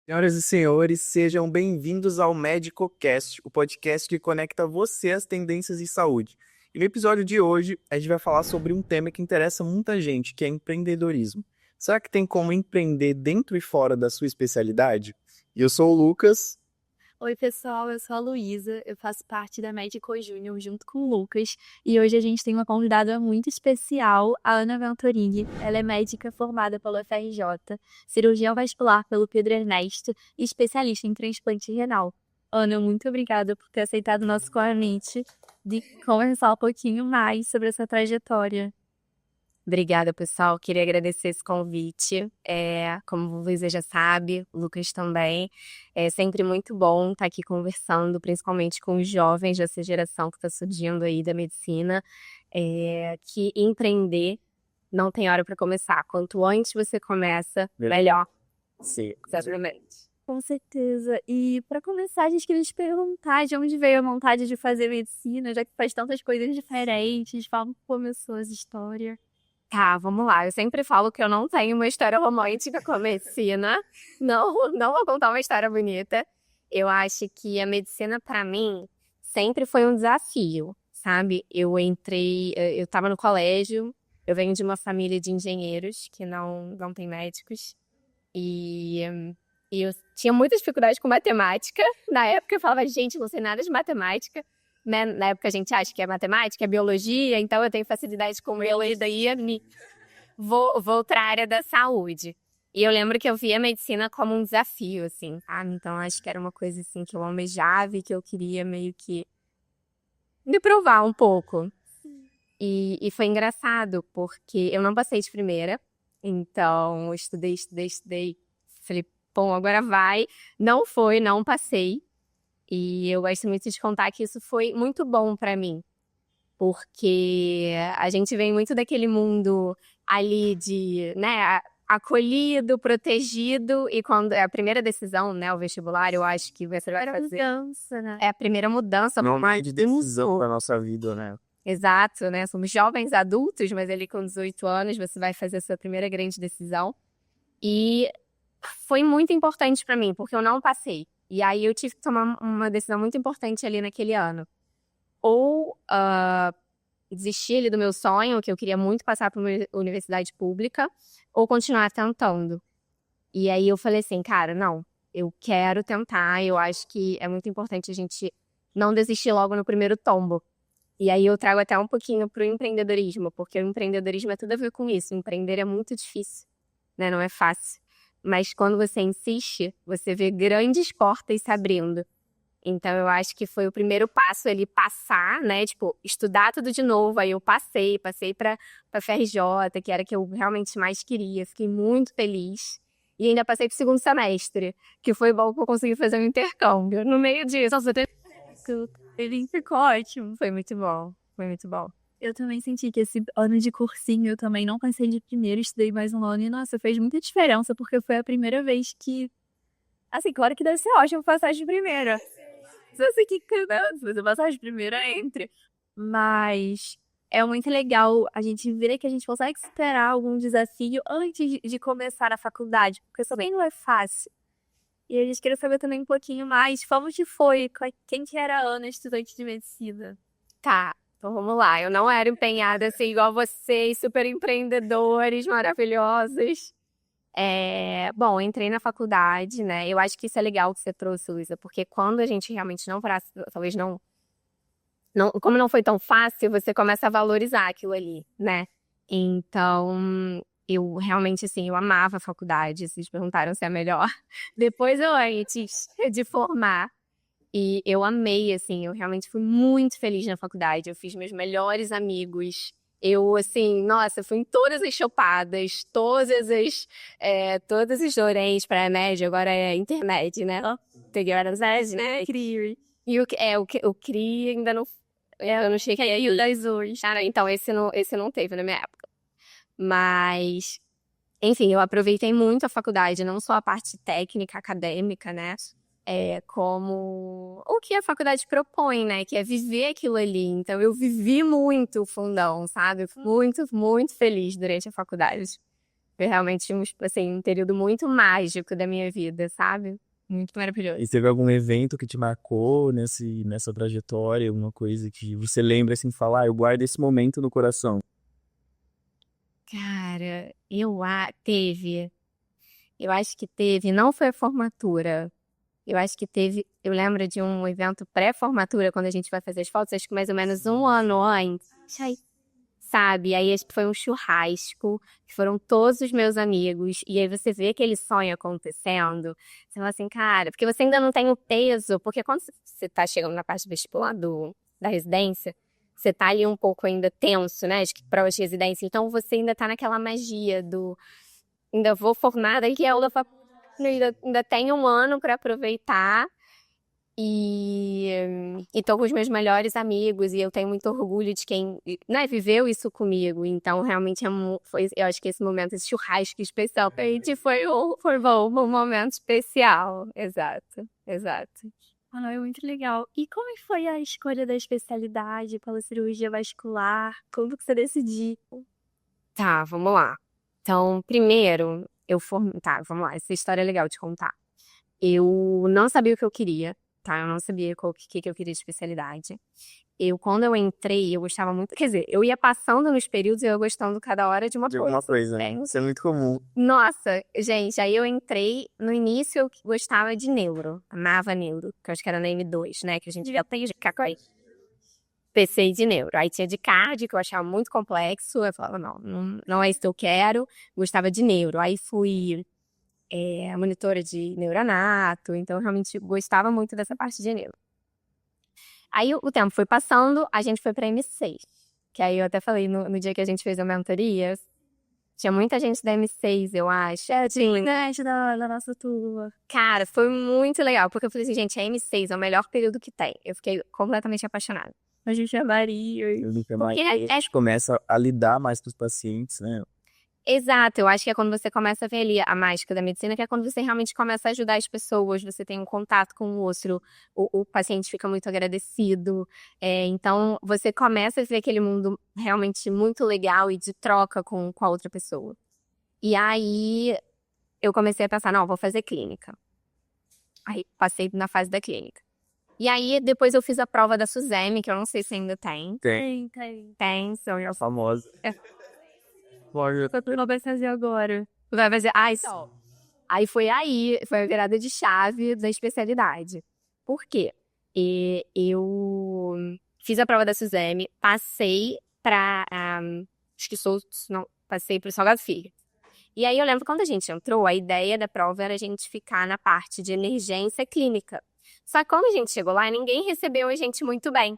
Senhoras e senhores, sejam bem-vindos ao MedicoCast, o podcast que conecta você às tendências em saúde. E no episódio de hoje, a gente vai falar sobre um tema que interessa muita gente, que é empreendedorismo. Será que tem como empreender dentro e fora da sua especialidade? E eu sou o Lucas. Oi, pessoal, eu sou a Luísa, eu faço parte da Medico Júnior junto com o Lucas e hoje a gente tem uma convidada muito especial, a Ana Venturini. Ela é médica formada pelo FRJ, cirurgião vascular pelo Pedro Ernesto e especialista em transplante renal. Ana, muito obrigada por ter aceitado o nosso convite de conversar um pouquinho mais sobre essa trajetória. Obrigada, pessoal. Queria agradecer esse convite. Como o Luísa já sabe, o Lucas também. É sempre muito bom estar aqui conversando, principalmente com os jovens dessa geração que está surgindo aí da medicina, que empreender não tem hora para começar. Quanto antes você começa, melhor. Sim. Exatamente. Com certeza. E para começar, a gente queria te perguntar de onde veio a vontade de fazer medicina, já que faz tantas coisas diferentes. Fala como começou essa história. Tá, vamos lá. Eu sempre falo que eu não tenho uma história romântica com a medicina. Não vou contar uma história bonita. Eu acho que a medicina, para mim, sempre foi um desafio, sabe? Eu tava no colégio, eu venho de uma família de engenheiros que não tem médicos. E eu tinha muita dificuldade com matemática. Na época eu falava, gente, não sei nada de matemática. Né? Na época a gente acha que é matemática, é biologia, então eu tenho facilidade com biologia, daí vou para a área da saúde. E eu lembro que eu via a medicina como um desafio, assim, sabe? Então acho que era uma coisa assim que eu almejava e que eu queria meio que me provar um pouco. E foi engraçado, porque eu não passei de primeira, então eu estudei. Falei, bom, agora vai. Não passei. E eu gosto muito de contar que isso foi muito bom pra mim, porque a gente vem muito daquele mundo ali de, né, acolhido, protegido, e quando é a primeira decisão, né, o vestibular, eu acho que você vai fazer. Mudança, né? É a primeira mudança. Não mais de decisão para nossa vida, né? Exato, né? Somos jovens adultos, mas ali com 18 anos você vai fazer a sua primeira grande decisão. E foi muito importante pra mim, porque eu não passei. E aí eu tive que tomar uma decisão muito importante ali naquele ano. Ou desistir ali do meu sonho, que eu queria muito passar para uma universidade pública, ou continuar tentando. E aí eu falei assim, cara, não, eu quero tentar, eu acho que é muito importante a gente não desistir logo no primeiro tombo. E aí eu trago até um pouquinho pro empreendedorismo, porque o empreendedorismo é tudo a ver com isso. Empreender é muito difícil, né? Não é fácil. Mas quando você insiste, você vê grandes portas se abrindo. Então eu acho que foi o primeiro passo ele passar, né? Tipo, estudar tudo de novo. Aí eu passei pra FRJ, que era a que eu realmente mais queria. Fiquei muito feliz. E ainda passei pro segundo semestre, que foi bom que eu consegui fazer um intercâmbio. No meio disso, Ele ficou ótimo. foi muito bom. Foi muito bom. Eu também senti que esse ano de cursinho eu também não passei de primeiro, estudei mais um ano e, nossa, fez muita diferença, porque foi a primeira vez que. Assim, claro que deve ser ótimo passar de primeira. Se você que se você passar de primeira, entre. Mas é muito legal a gente ver que a gente consegue superar algum desafio antes de começar a faculdade, porque isso também não é fácil. E a gente queria saber também um pouquinho mais como que foi, quem que era a Ana, estudante de medicina. Tá, então vamos lá. Eu não era empenhada assim igual vocês, super empreendedores maravilhosos. Bom, eu entrei na faculdade, né? Eu acho que isso é legal que você trouxe, Luísa, porque quando a gente realmente não, talvez como não foi tão fácil, você começa a valorizar aquilo ali, né? Então, eu realmente, assim, eu amava a faculdade. Vocês perguntaram se é melhor. Depois ou antes de formar. E eu amei, assim, eu realmente fui muito feliz na faculdade. Eu fiz meus melhores amigos. Eu, assim, nossa, fui em todas as chopadas, todas as Dorens para média, agora é internet, né? Peguei horas, né? Incrível. E o CRI ainda não. Eu não cheguei. E o das hoje. Ah, não, então, esse não teve na minha época. Mas, enfim, eu aproveitei muito a faculdade, não só a parte técnica, acadêmica, né? Como o que a faculdade propõe, né? Que é viver aquilo ali. Então, eu vivi muito o fundão, sabe? Eu fui muito, muito feliz durante a faculdade. Foi realmente assim, um período muito mágico da minha vida, sabe? Muito maravilhoso. E teve algum evento que te marcou nessa trajetória, alguma coisa que você lembra assim, falar, eu guardo esse momento no coração? Cara, teve. Eu acho que teve, não foi a formatura. Eu acho que teve, eu lembro de um evento pré-formatura, quando a gente vai fazer as fotos, acho que mais ou menos um ano antes. Ai, sabe? Aí acho que foi um churrasco, que foram todos os meus amigos, e aí você vê aquele sonho acontecendo, você fala assim, cara, porque você ainda não tem o peso, porque quando você tá chegando na parte vestibular da residência, você tá ali um pouco ainda tenso, né, as provas de residência, então você ainda tá naquela magia ainda vou formar, daqui a aula, ainda tenho um ano para aproveitar, e tô com os meus melhores amigos e eu tenho muito orgulho de quem, né, viveu isso comigo. Então, realmente, eu acho que esse momento, esse churrasco especial pra gente foi bom, um momento especial. Exato, exato. Ah, não, é muito legal. E como é que foi a escolha da especialidade pela cirurgia vascular? Como que você decidiu? Tá, vamos lá. Então, primeiro, Tá, vamos lá, essa história é legal de contar. Eu não sabia o que eu queria, tá? Eu não sabia o que eu queria de especialidade. Quando eu entrei, eu gostava muito. Quer dizer, eu ia passando nos períodos e eu gostando cada hora de uma De coisa. alguma coisa, né? Isso é muito comum. Nossa, gente, aí eu entrei. No início eu gostava de neuro, amava neuro, que eu acho que era na M2, né? Que a gente já tem de Cacoí. PC de neuro. Aí tinha de cardio, que eu achava muito complexo. Eu falava, não é isso que eu quero. Gostava de neuro. Aí fui monitora de neuranato, então eu realmente gostava muito dessa parte de neuro. Aí o tempo foi passando, a gente foi pra M6. Que aí eu até falei, no dia que a gente fez a mentoria, tinha muita gente da M6, eu acho. Gente da nossa turma. Cara, foi muito legal, porque eu falei assim, gente, a M6 é o melhor período que tem. Eu fiquei completamente apaixonada. A gente é Maria. Eu nunca mais. Porque A gente começa a lidar mais com os pacientes, né? Exato, eu acho que é quando você começa a ver ali a mágica da medicina, que é quando você realmente começa a ajudar as pessoas, você tem um contato com o outro, o paciente fica muito agradecido. Então, você começa a ver aquele mundo realmente muito legal e de troca com a outra pessoa. E aí, eu comecei a pensar, não, vou fazer clínica. Aí, passei na fase da clínica. E aí, depois eu fiz a prova da Suzeme, que eu não sei se ainda tem. Tem. Tem, são A famosa. Pode. Ela vai fazer agora. Vai fazer. Então. Aí foi a virada de chave da especialidade. Por quê? Eu fiz a prova da Suzeme, passei passei pro Salgado Filho. E aí eu lembro quando a gente entrou, a ideia da prova era a gente ficar na parte de emergência clínica. Só que quando a gente chegou lá, ninguém recebeu a gente muito bem.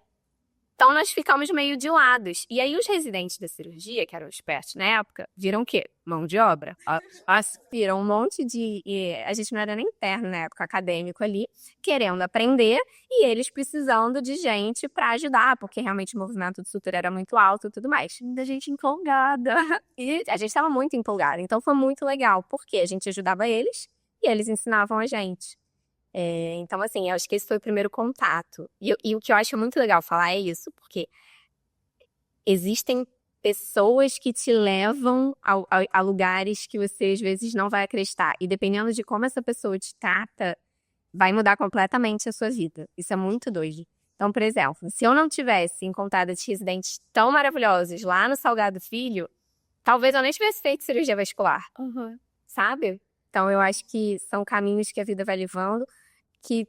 Então, nós ficamos meio de lados. E aí, os residentes da cirurgia, que eram expertos na época, viram o quê? Mão de obra. Viram um monte de... a gente não era nem interno na época, acadêmico ali, querendo aprender, e eles precisando de gente para ajudar, porque realmente o movimento de sutura era muito alto e tudo mais. Da gente empolgada. E a gente estava muito empolgada. Então, foi muito legal, porque a gente ajudava eles e eles ensinavam a gente. Então, assim, eu acho que esse foi o primeiro contato. E o que eu acho muito legal falar é isso, porque existem pessoas que te levam a lugares que você, às vezes, não vai acreditar. E dependendo de como essa pessoa te trata, vai mudar completamente a sua vida. Isso é muito doido. Então, por exemplo, se eu não tivesse encontrado esses residentes tão maravilhosos lá no Salgado Filho, talvez eu nem tivesse feito cirurgia vascular, sabe? Então, eu acho que são caminhos que a vida vai levando, que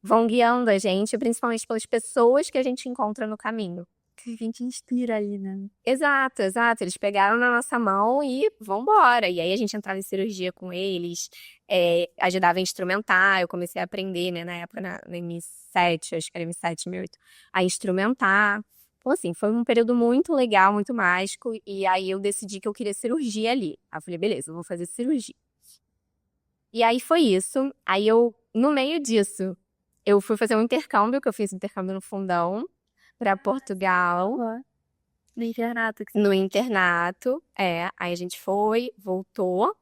vão guiando a gente, principalmente pelas pessoas que a gente encontra no caminho. Que a gente inspira ali, né? Exato, exato. Eles pegaram na nossa mão e vambora. E aí a gente entrava em cirurgia com eles, ajudava a instrumentar. Eu comecei a aprender, né, na época, na M7, acho que era M7, M8, a instrumentar. Então, assim, foi um período muito legal, muito mágico. E aí eu decidi que eu queria cirurgia ali. Aí eu falei, beleza, eu vou fazer cirurgia. E aí foi isso. Aí no meio disso, eu fui fazer um intercâmbio, que eu fiz intercâmbio no Fundão, para Portugal. No internato. No internato, Aí a gente foi, voltou.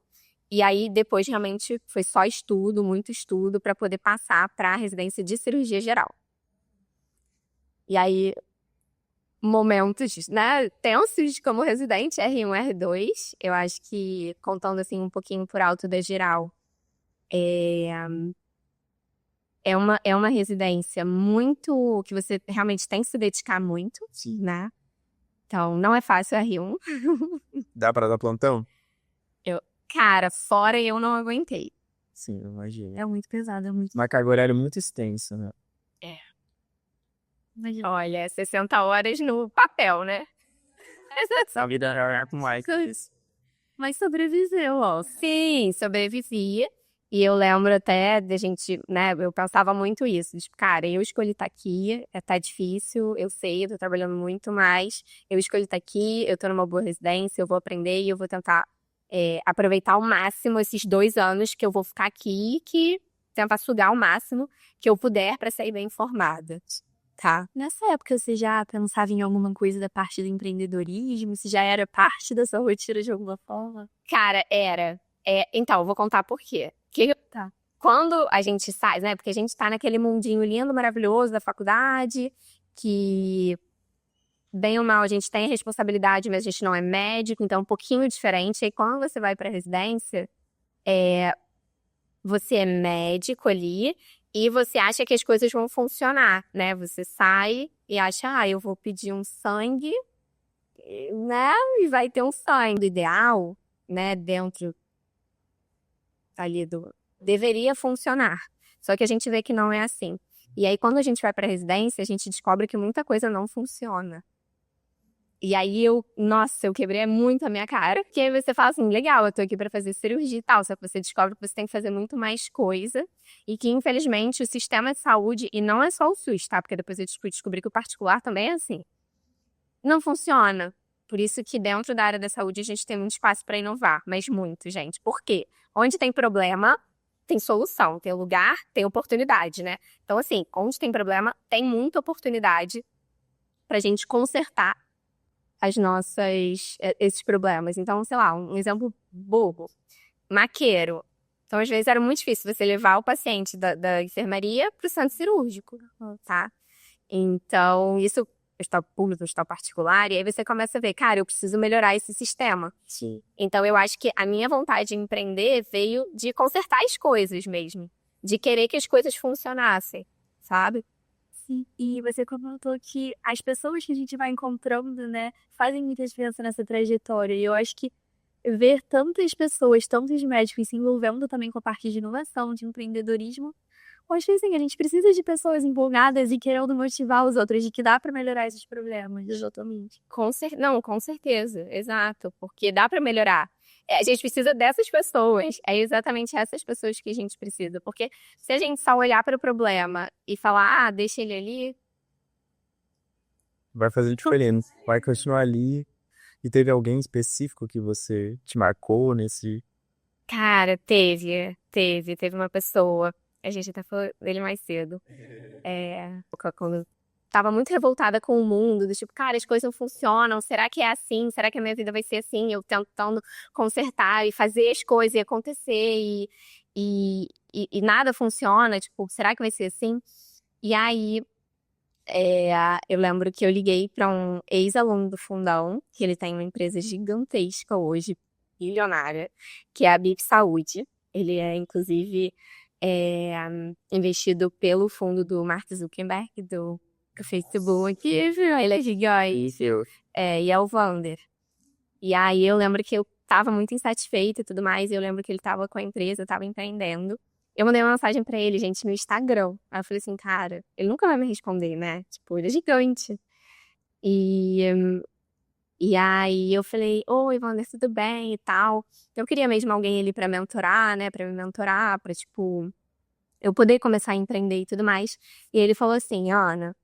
E aí depois realmente foi só estudo, muito estudo, para poder passar para a residência de cirurgia geral. E aí... momentos, né, tensos como residente, R1, R2. Eu acho que, contando assim um pouquinho por alto da geral, é uma residência muito, que você realmente tem que se dedicar muito, né? Então, não é fácil R1. Dá pra dar plantão? Cara, fora eu não aguentei. Sim, eu imagino. É muito pesado, é muito. Uma carga horária muito extensa, né? Imagina. Olha, 60 horas no papel, né? A vida é com Mike. Mas sobreviveu, ó. Sim, sobrevivi. E eu lembro até da gente, né? Eu pensava muito isso. Tipo, cara, eu escolhi estar aqui, tá difícil, eu sei, eu tô trabalhando muito, mas eu escolhi estar aqui, eu tô numa boa residência, eu vou aprender e eu vou tentar aproveitar ao máximo esses 2 anos que eu vou ficar aqui, que tentar sugar o máximo que eu puder para sair bem informada, tá? Nessa época, você já pensava em alguma coisa da parte do empreendedorismo? Você já era parte da sua rotina de alguma forma? Cara, era. Então, eu vou contar por quê. Tá. Quando a gente sai, né? Porque a gente tá naquele mundinho lindo, maravilhoso da faculdade, que, bem ou mal, a gente tem a responsabilidade, mas a gente não é médico, então é um pouquinho diferente. E quando você vai pra residência, você é médico ali e você acha que as coisas vão funcionar, né? Você sai e acha, eu vou pedir um sangue, né? E vai ter um sangue. O ideal, né? Dentro ali deveria funcionar. Só que a gente vê que não é assim. E aí, quando a gente vai pra residência, a gente descobre que muita coisa não funciona. E aí eu quebrei muito a minha cara. Porque aí você fala assim, legal, eu tô aqui pra fazer cirurgia e tal. Só que você descobre que você tem que fazer muito mais coisa. E que, infelizmente, o sistema de saúde, e não é só o SUS, tá? Porque depois eu descobri que o particular também é assim. Não funciona. Por isso que dentro da área da saúde a gente tem muito espaço pra inovar. Mas muito, gente. Por quê? Onde tem problema, tem solução. Tem lugar, tem oportunidade, né? Então, assim, onde tem problema, tem muita oportunidade pra gente consertar esses problemas. Então, sei lá, um exemplo bobo. Maqueiro. Então, às vezes, era muito difícil você levar o paciente da enfermaria pro centro cirúrgico, tá? Então, isso, hospital público, hospital particular, e aí você começa a ver, cara, eu preciso melhorar esse sistema. Sim. Então, eu acho que a minha vontade de empreender veio de consertar as coisas mesmo. De querer que as coisas funcionassem, sabe? Sim. E você comentou que as pessoas que a gente vai encontrando, né, fazem muita diferença nessa trajetória. E eu acho que ver tantas pessoas, tantos médicos se envolvendo também com a parte de inovação, de empreendedorismo, eu acho que assim, a gente precisa de pessoas empolgadas e querendo motivar os outros de que dá pra melhorar esses problemas. Exatamente. Não, com certeza, exato, porque dá pra melhorar. A gente precisa dessas pessoas, é exatamente essas pessoas que a gente precisa, porque se a gente só olhar para o problema e falar, deixa ele ali, Vai fazer diferença. Vai continuar ali. E teve alguém específico que você te marcou nesse... cara, teve uma pessoa, a gente até falou dele mais cedo, quando tava muito revoltada com o mundo, do tipo, cara, as coisas não funcionam, será que é assim? Será que a minha vida vai ser assim? Eu tentando consertar e fazer as coisas e acontecer e nada funciona, tipo, será que vai ser assim? E aí, eu lembro que eu liguei para um ex-aluno do Fundão, que ele tem uma empresa gigantesca hoje, bilionária, que é a BIP Saúde. Ele é, inclusive, investido pelo fundo do Mark Zuckerberg, do Facebook. Ele é gigante. E é o Vander. E aí eu lembro que eu tava muito insatisfeita e tudo mais, e eu lembro que ele tava com a empresa, tava empreendendo. Eu mandei uma mensagem pra ele, gente, no Instagram. Aí eu falei assim, cara, ele nunca vai me responder, né? Tipo, ele é gigante. E aí eu falei, oi, Wander, tudo bem e tal. Eu queria mesmo alguém ali pra mentorar, né? Pra me mentorar, pra, tipo, eu poder começar a empreender e tudo mais. E ele falou assim, Ana,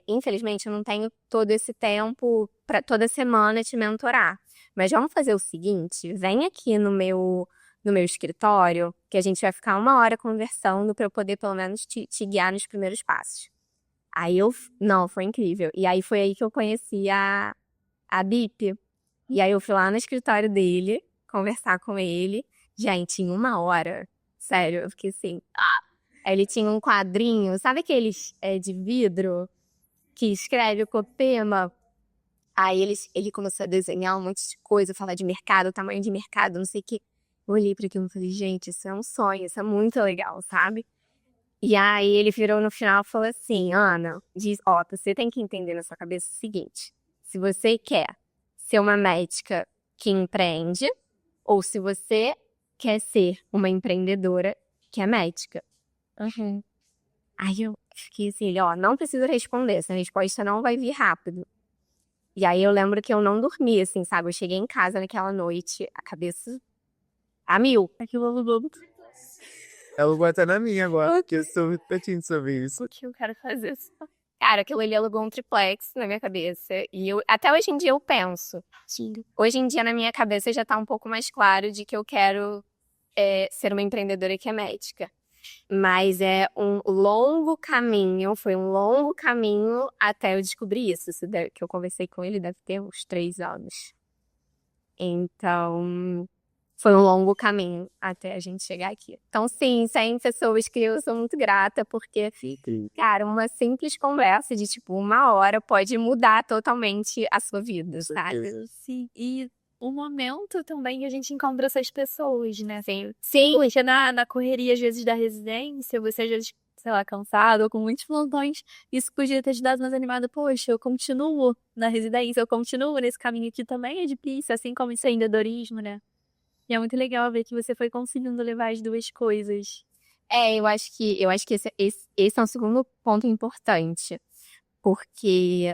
infelizmente eu não tenho todo esse tempo pra toda semana te mentorar. Mas vamos fazer o seguinte, vem aqui no meu escritório, que a gente vai ficar 1 hora conversando pra eu poder pelo menos te guiar nos primeiros passos. Aí não, foi incrível. E aí foi aí que eu conheci a BIP. E aí eu fui lá no escritório dele, conversar com ele. Gente, em 1 hora, sério, eu fiquei assim, Aí ele tinha um quadrinho, sabe aqueles de vidro que escreve o Copema Aí ele começou a desenhar um monte de coisa, falar de mercado, tamanho de mercado, não sei o quê. Eu olhei para aquilo e falei, gente, isso é um sonho, isso é muito legal, sabe? E aí ele virou no final e falou assim, Ana, você tem que entender na sua cabeça o seguinte, se você quer ser uma médica que empreende, ou se você quer ser uma empreendedora que é médica. Aí eu fiquei assim, não precisa responder, essa resposta não vai vir rápido. E aí eu lembro que eu não dormi, assim, sabe? Eu cheguei em casa naquela noite, a cabeça a mil. Aquilo mudou Ela vai estar na minha agora, porque eu estou refletindo sobre isso. o que eu quero fazer. Cara, aquilo ali alugou um triplex na minha cabeça. E até hoje em dia eu penso. Hoje em dia na minha cabeça já tá um pouco mais claro de que eu quero ser uma empreendedora que é médica. Mas foi um longo caminho até eu descobrir isso. Que eu conversei com ele deve ter uns 3 anos. Então, foi um longo caminho até a gente chegar aqui. Então, sim, 100 pessoas que eu sou muito grata, porque, cara, uma simples conversa de, 1 hora pode mudar totalmente a sua vida, sabe? Sim, e o momento também que a gente encontra essas pessoas, né? Sim. Porque na correria, às vezes, da residência, você às vezes, sei lá, cansado ou com muitos plantões, isso podia ter te dado mais animada. Poxa, eu continuo na residência, eu continuo nesse caminho que também é difícil, assim como esse empreendedorismo, né? E é muito legal ver que você foi conseguindo levar as duas coisas. Eu acho que esse é um segundo ponto importante. Porque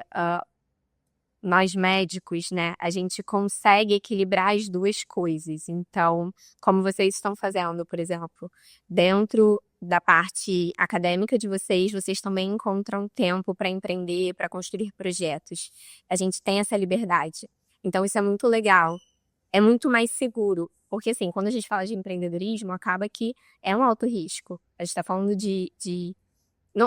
nós médicos, né, a gente consegue equilibrar as duas coisas. Então, como vocês estão fazendo, por exemplo, dentro da parte acadêmica de vocês também encontram tempo para empreender, para construir projetos. A gente tem essa liberdade. Então, isso é muito legal. É muito mais seguro. Porque, assim, quando a gente fala de empreendedorismo, acaba que é um alto risco. A gente está falando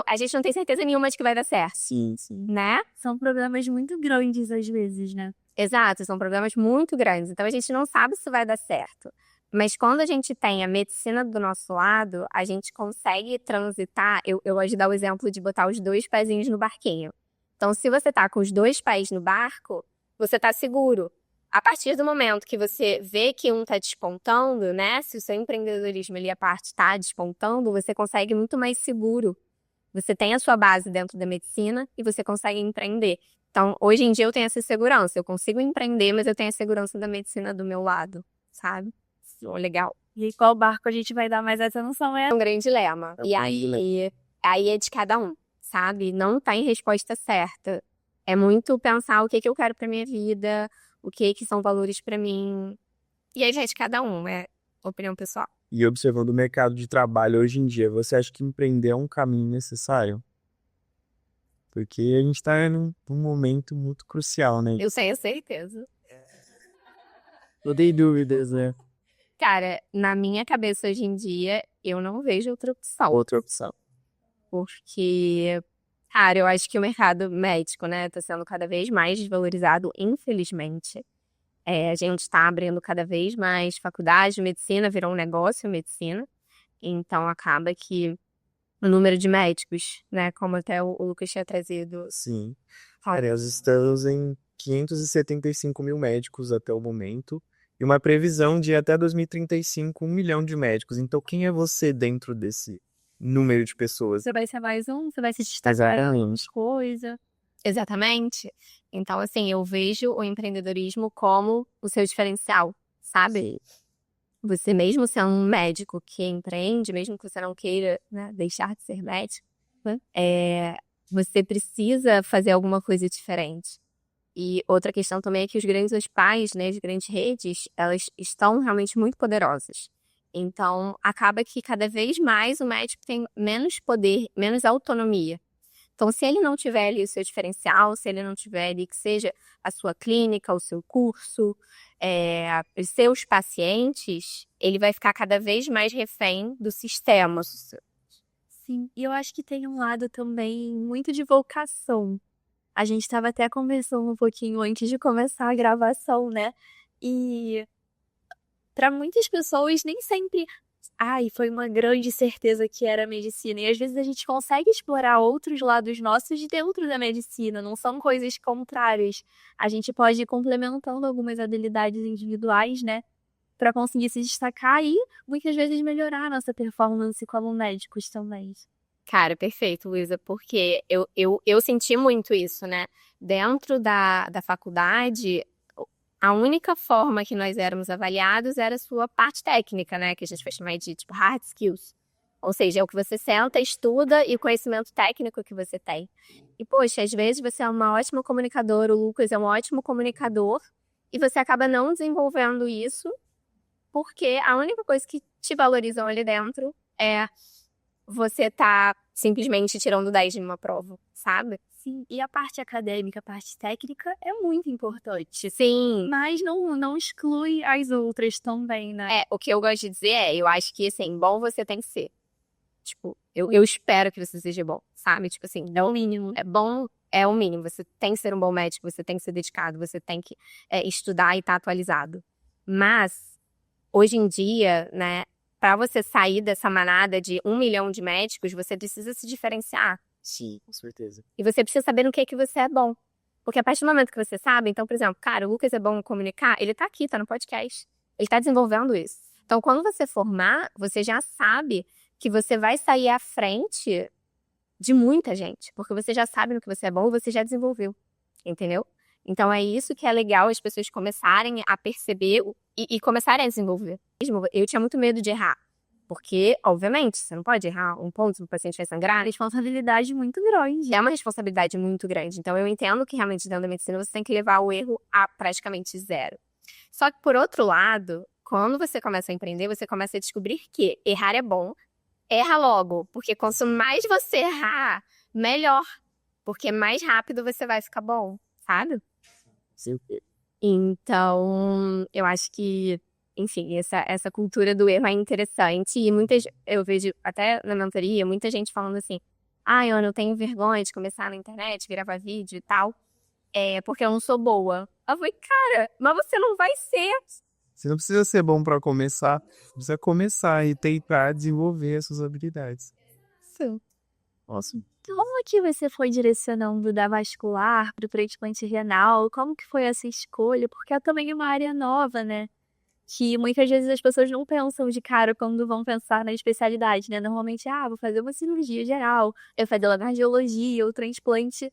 a gente não tem certeza nenhuma de que vai dar certo. Sim. Né? São problemas muito grandes, às vezes, né? Exato, são problemas muito grandes. Então, a gente não sabe se vai dar certo. Mas quando a gente tem a medicina do nosso lado, a gente consegue transitar. Eu gosto de dar o exemplo de botar os 2 pezinhos no barquinho. Então, se você tá com os 2 pés no barco, você tá seguro. A partir do momento que você vê que um tá despontando, né? Se o seu empreendedorismo ali, a parte tá despontando, você consegue muito mais seguro. Você tem a sua base dentro da medicina e você consegue empreender. Então, hoje em dia eu tenho essa segurança. Eu consigo empreender, mas eu tenho a segurança da medicina do meu lado, sabe? Legal. E qual barco a gente vai dar mais atenção É um grande dilema. E aí é de cada um, sabe? Não tem resposta certa. É muito pensar o que eu quero pra minha vida, o que são valores pra mim. E aí já é de cada um, é opinião pessoal. E observando o mercado de trabalho hoje em dia, você acha que empreender é um caminho necessário? Porque a gente está num momento muito crucial, né? Eu tenho certeza. Não tem dúvidas, né? Cara, na minha cabeça hoje em dia, eu não vejo outra opção. Outra opção. Porque, cara, eu acho que o mercado médico, né, tá sendo cada vez mais desvalorizado, infelizmente. A gente está abrindo cada vez mais faculdade de medicina, virou um negócio medicina. Então, acaba que o número de médicos, né, como até o Lucas tinha trazido. Sim. Nós estamos em 575 mil médicos até o momento. E uma previsão de até 2035, 1 milhão de médicos. Então, quem é você dentro desse número de pessoas? Você vai ser mais um? Você vai se destacar coisa? Exatamente. Então, assim, eu vejo o empreendedorismo como o seu diferencial, sabe? Você mesmo sendo um médico que empreende, mesmo que você não queira, né, deixar de ser médico, você precisa fazer alguma coisa diferente. E outra questão também é que os grandes hospitais, né, as grandes redes, elas estão realmente muito poderosas. Então, acaba que cada vez mais o médico tem menos poder, menos autonomia. Então, se ele não tiver ali o seu diferencial, se ele não tiver ali que seja a sua clínica, o seu curso, os seus pacientes, ele vai ficar cada vez mais refém do sistema. Sim, e eu acho que tem um lado também muito de vocação. A gente estava até conversando um pouquinho antes de começar a gravação, né? E para muitas pessoas nem sempre ai, foi uma grande certeza que era a medicina. E às vezes a gente consegue explorar outros lados nossos dentro da medicina, não são coisas contrárias. A gente pode ir complementando algumas habilidades individuais, né, para conseguir se destacar e muitas vezes melhorar a nossa performance como médicos também. Cara, perfeito, Luísa, porque eu senti muito isso, né? Dentro da faculdade, a única forma que nós éramos avaliados era a sua parte técnica, né? Que a gente vai chamar de, tipo, hard skills. Ou seja, é o que você senta, estuda e o conhecimento técnico que você tem. E, poxa, às vezes você é uma ótima comunicadora, o Lucas é um ótimo comunicador, e você acaba não desenvolvendo isso, porque a única coisa que te valorizam ali dentro é você tá simplesmente tirando 10 de uma prova, sabe? Sim, e a parte acadêmica, a parte técnica é muito importante. Sim. Mas não exclui as outras também, né? O que eu gosto de dizer eu acho que, assim, bom você tem que ser. Tipo, eu espero que você seja bom, sabe? Tipo assim, não, O mínimo. é bom, é o mínimo. Você tem que ser um bom médico, você tem que ser dedicado, você tem que estudar e estar atualizado. Mas, hoje em dia, né, para você sair dessa manada de 1 milhão de médicos, você precisa se diferenciar. Sim, com certeza. E você precisa saber no que você é bom. Porque a partir do momento que você sabe, então, por exemplo, cara, o Lucas é bom em comunicar, ele tá aqui, tá no podcast. Ele tá desenvolvendo isso. Então, quando você formar, você já sabe que você vai sair à frente de muita gente. Porque você já sabe no que você é bom e você já desenvolveu. Entendeu? Então, é isso que é legal as pessoas começarem a perceber e começarem a desenvolver. Eu tinha muito medo de errar. Porque, obviamente, você não pode errar um ponto, o paciente vai sangrar. Responsabilidade muito grande. É uma responsabilidade muito grande. Então, eu entendo que realmente dentro da medicina você tem que levar o erro a praticamente zero. Só que, por outro lado, quando você começa a empreender, você começa a descobrir que errar é bom. Erra logo, porque quanto mais você errar, melhor. Porque mais rápido você vai ficar bom, sabe? Sim. Então, eu acho que, enfim, essa cultura do erro é interessante. E eu vejo até na mentoria, muita gente falando assim: ai, Ana, eu tenho vergonha de começar na internet, gravar vídeo e tal, porque eu não sou boa. Eu falei, cara, mas você não vai ser. Você não precisa ser bom para começar, precisa começar e tentar desenvolver as suas habilidades. Sim. Nossa. Como que você foi direcionando da vascular para o transplante renal? Como que foi essa escolha? Porque é também uma área nova, né? Que muitas vezes as pessoas não pensam de cara quando vão pensar na especialidade, né? Normalmente, vou fazer uma cirurgia geral, eu vou fazer uma cardiologia, o transplante.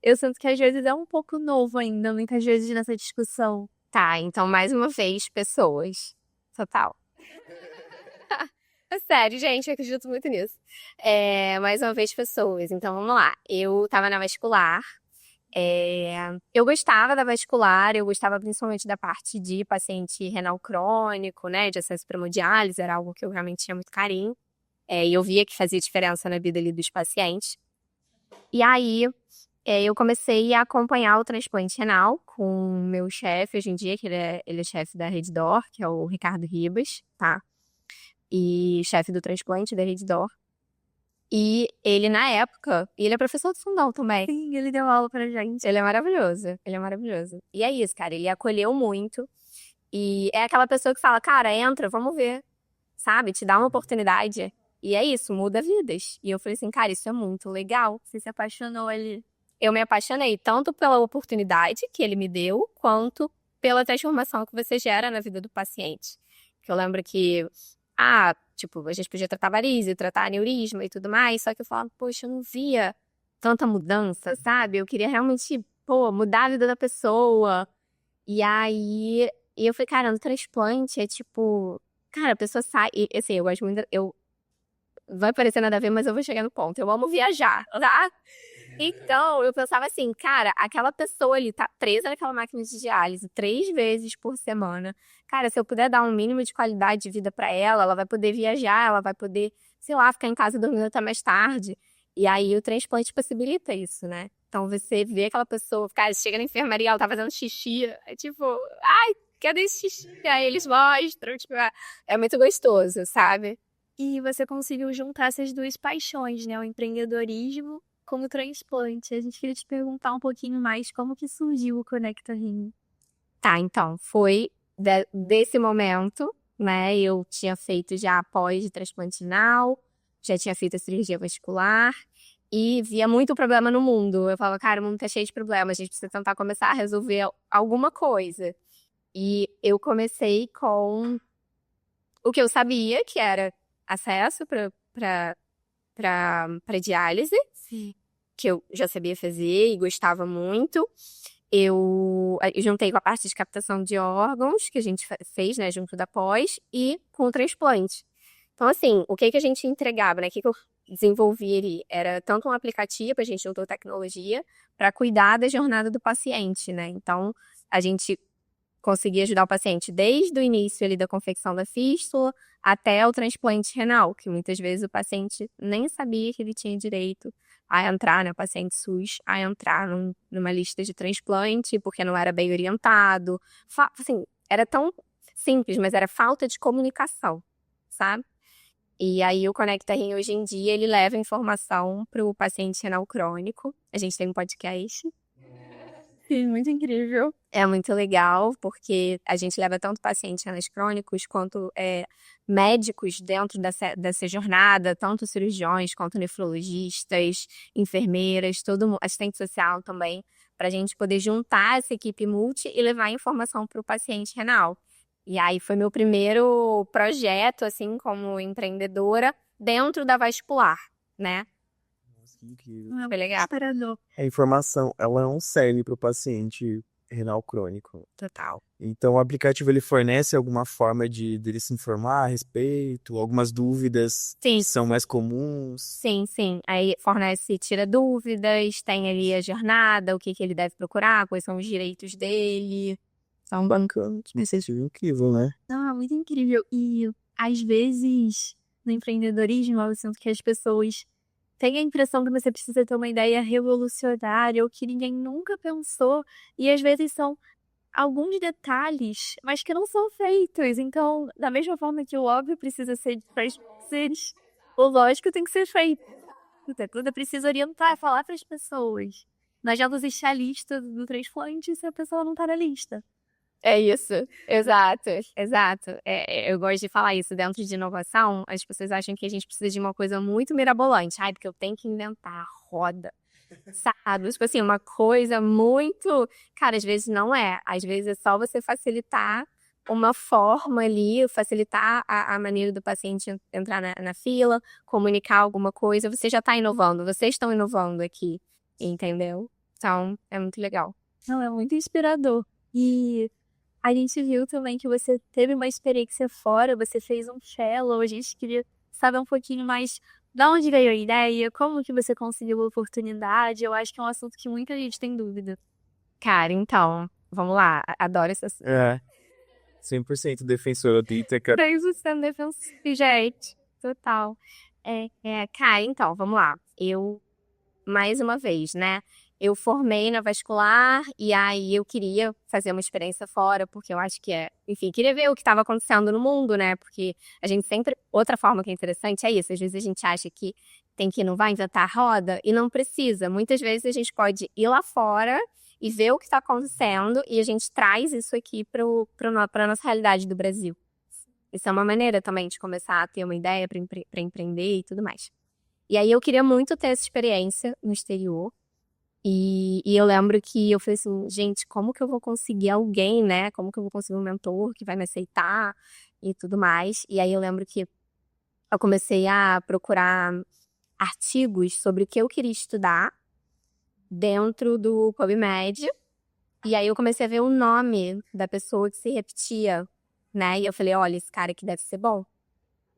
Eu sinto que às vezes é um pouco novo ainda, muitas vezes nessa discussão. Tá, então mais uma vez, pessoas. Total. É sério, gente, eu acredito muito nisso. Mais uma vez, pessoas. Então, vamos lá. Eu tava na vascular. Eu gostava da vascular, eu gostava principalmente da parte de paciente renal crônico, né? De acesso para hemodiálise, era algo que eu realmente tinha muito carinho. E eu via que fazia diferença na vida ali dos pacientes. E aí, eu comecei a acompanhar o transplante renal com o meu chefe hoje em dia, que ele é chefe da Reddor, que é o Ricardo Ribas, tá? E chefe do transplante da Reddor. E ele, na época, ele é professor de Fundão também. Sim, ele deu aula pra gente. Ele é maravilhoso, ele é maravilhoso. E é isso, cara, ele acolheu muito. E é aquela pessoa que fala, cara, entra, vamos ver, sabe? Te dá uma oportunidade. E é isso, muda vidas. E eu falei assim, cara, isso é muito legal. Você se apaixonou ali. Eu me apaixonei tanto pela oportunidade que ele me deu, quanto pela transformação que você gera na vida do paciente. Que eu lembro que, tipo, a gente podia tratar varizes, tratar aneurisma e tudo mais, só que eu falava, poxa, eu não via tanta mudança, sabe? Eu queria realmente, mudar a vida da pessoa. E aí, eu falei, cara, no transplante é tipo, cara, a pessoa sai, e assim, eu gosto muito, vai parecer nada a ver, mas eu vou chegar no ponto, eu amo viajar, tá? Então, eu pensava assim, cara, aquela pessoa ali tá presa naquela máquina de diálise 3 vezes por semana. Cara, se eu puder dar um mínimo de qualidade de vida pra ela, ela vai poder viajar, ela vai poder, sei lá, ficar em casa dormindo até mais tarde. E aí o transplante possibilita isso, né? Então você vê aquela pessoa, cara, chega na enfermaria, ela tá fazendo xixi, é tipo, ai, cadê esse xixi? Aí eles mostram, tipo, é muito gostoso, sabe? E você conseguiu juntar essas duas paixões, né? O empreendedorismo com o transplante. A gente queria te perguntar um pouquinho mais como que surgiu o Conecta Rim. Tá, então, foi desse momento né? Eu tinha feito já pós de transplante renal, já tinha feito a cirurgia vascular e via muito problema no mundo. Eu falava, cara, o mundo tá cheio de problemas, a gente precisa tentar começar a resolver alguma coisa. E eu comecei com o que eu sabia, que era acesso para diálise, que eu já sabia fazer e gostava muito. Eu juntei com a parte de captação de órgãos, que a gente fez, né, junto da pós, e com o transplante. Então, assim, o que a gente entregava, né, o que eu desenvolvi ali? Era tanto um aplicativo, a gente juntou tecnologia, para cuidar da jornada do paciente, né? Então, a gente conseguia ajudar o paciente desde o início ali da confecção da fístula até o transplante renal, que muitas vezes o paciente nem sabia que ele tinha direito a entrar, né, o paciente SUS, a entrar numa lista de transplante, porque não era bem orientado. Assim, era tão simples, mas era falta de comunicação, sabe? E aí o Conecta Rim, hoje em dia, ele leva informação para o paciente renal crônico. A gente tem um podcast. Sim, muito incrível. É muito legal, porque a gente leva tanto pacientes renais crônicos quanto médicos dentro dessa jornada, tanto cirurgiões quanto nefrologistas, enfermeiras, todo mundo, assistente social também, para a gente poder juntar essa equipe multi e levar informação para o paciente renal. E aí foi meu primeiro projeto, assim, como empreendedora, dentro da vascular, né? Nossa, que incrível. Foi legal. Inspirador. A informação, ela não serve para o paciente renal crônico. Total. Então, o aplicativo, ele fornece alguma forma dele se informar a respeito, algumas dúvidas Sim. que são mais comuns. Sim, sim. Aí fornece, tira dúvidas, tem ali a jornada, o que ele deve procurar, quais são os direitos dele. São Bacana, que iniciativa incrível, né? Não, é muito incrível. E, às vezes, no empreendedorismo, eu sinto que as pessoas têm a impressão que você precisa ter uma ideia revolucionária ou que ninguém nunca pensou. E, às vezes, são alguns detalhes, mas que não são feitos. Então, da mesma forma que o óbvio precisa ser para os seres, o lógico tem que ser feito. Tudo precisa orientar, falar para as pessoas. Não adianta existir a lista do transplante se a pessoa não tá na lista. É isso, exato, exato. Eu gosto de falar isso. Dentro de inovação, as pessoas acham que a gente precisa de uma coisa muito mirabolante. Ai, porque eu tenho que inventar a roda, sabe? Tipo assim, uma coisa muito... Cara, às vezes não é. Às vezes é só você facilitar uma forma ali, facilitar a maneira do paciente entrar na fila, comunicar alguma coisa. Você já está inovando, vocês estão inovando aqui, entendeu? Então, é muito legal. Não, é muito inspirador. E a gente viu também que você teve uma experiência fora, você fez um fellow, a gente queria saber um pouquinho mais de onde veio a ideia, como que você conseguiu a oportunidade. Eu acho que é um assunto que muita gente tem dúvida. Cara, então, vamos lá. Adoro esse assunto. 100% defensora de Ítaca. 3% defensivo, gente. Total. Cara, então, vamos lá. Eu, mais uma vez, né? Eu formei na vascular e aí eu queria fazer uma experiência fora, porque eu acho que enfim, queria ver o que estava acontecendo no mundo, né? Porque a gente sempre, outra forma que é interessante é isso, às vezes a gente acha que tem que inovar, inventar a roda e não precisa. Muitas vezes a gente pode ir lá fora e ver o que está acontecendo e a gente traz isso aqui para a nossa realidade do Brasil. Isso é uma maneira também de começar a ter uma ideia para empreender e tudo mais. E aí eu queria muito ter essa experiência no exterior. E eu lembro que eu falei assim, gente, como que eu vou conseguir alguém, né? Como que eu vou conseguir um mentor que vai me aceitar e tudo mais. E aí eu lembro que eu comecei a procurar artigos sobre o que eu queria estudar dentro do PubMed. E aí eu comecei a ver o nome da pessoa que se repetia, né? E eu falei, olha, esse cara aqui deve ser bom.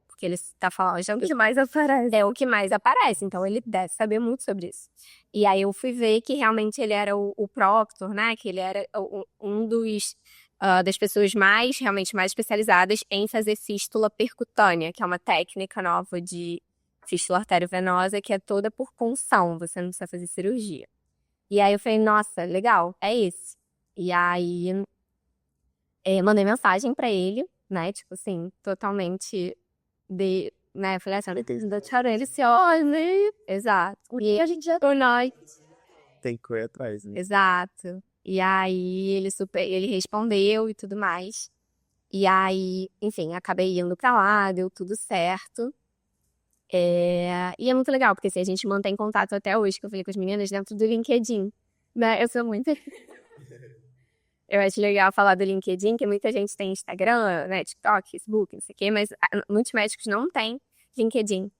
Porque ele está falando, já é o que mais aparece. É o que mais aparece, então ele deve saber muito sobre isso. E aí eu fui ver que realmente ele era o Proctor, né? Que ele era um das pessoas realmente mais especializadas em fazer fístula percutânea, que é uma técnica nova de fístula arteriovenosa que é toda por punção, você não precisa fazer cirurgia. E aí eu falei, nossa, legal, é esse. E aí mandei mensagem pra ele, né? Tipo assim, totalmente né? Falei assim, da Tcharam, ele se olha, exato. E a gente já tornou. Tem que correr atrás, né? Exato. E aí ele respondeu e tudo mais. E aí, enfim, acabei indo pra lá, deu tudo certo. E é muito legal, porque assim, a gente mantém contato até hoje, que eu falei com as meninas, dentro do LinkedIn. Né? Eu sou muito. Eu acho legal falar do LinkedIn, que muita gente tem Instagram, né, TikTok, Facebook, não sei o quê, mas muitos médicos não têm LinkedIn.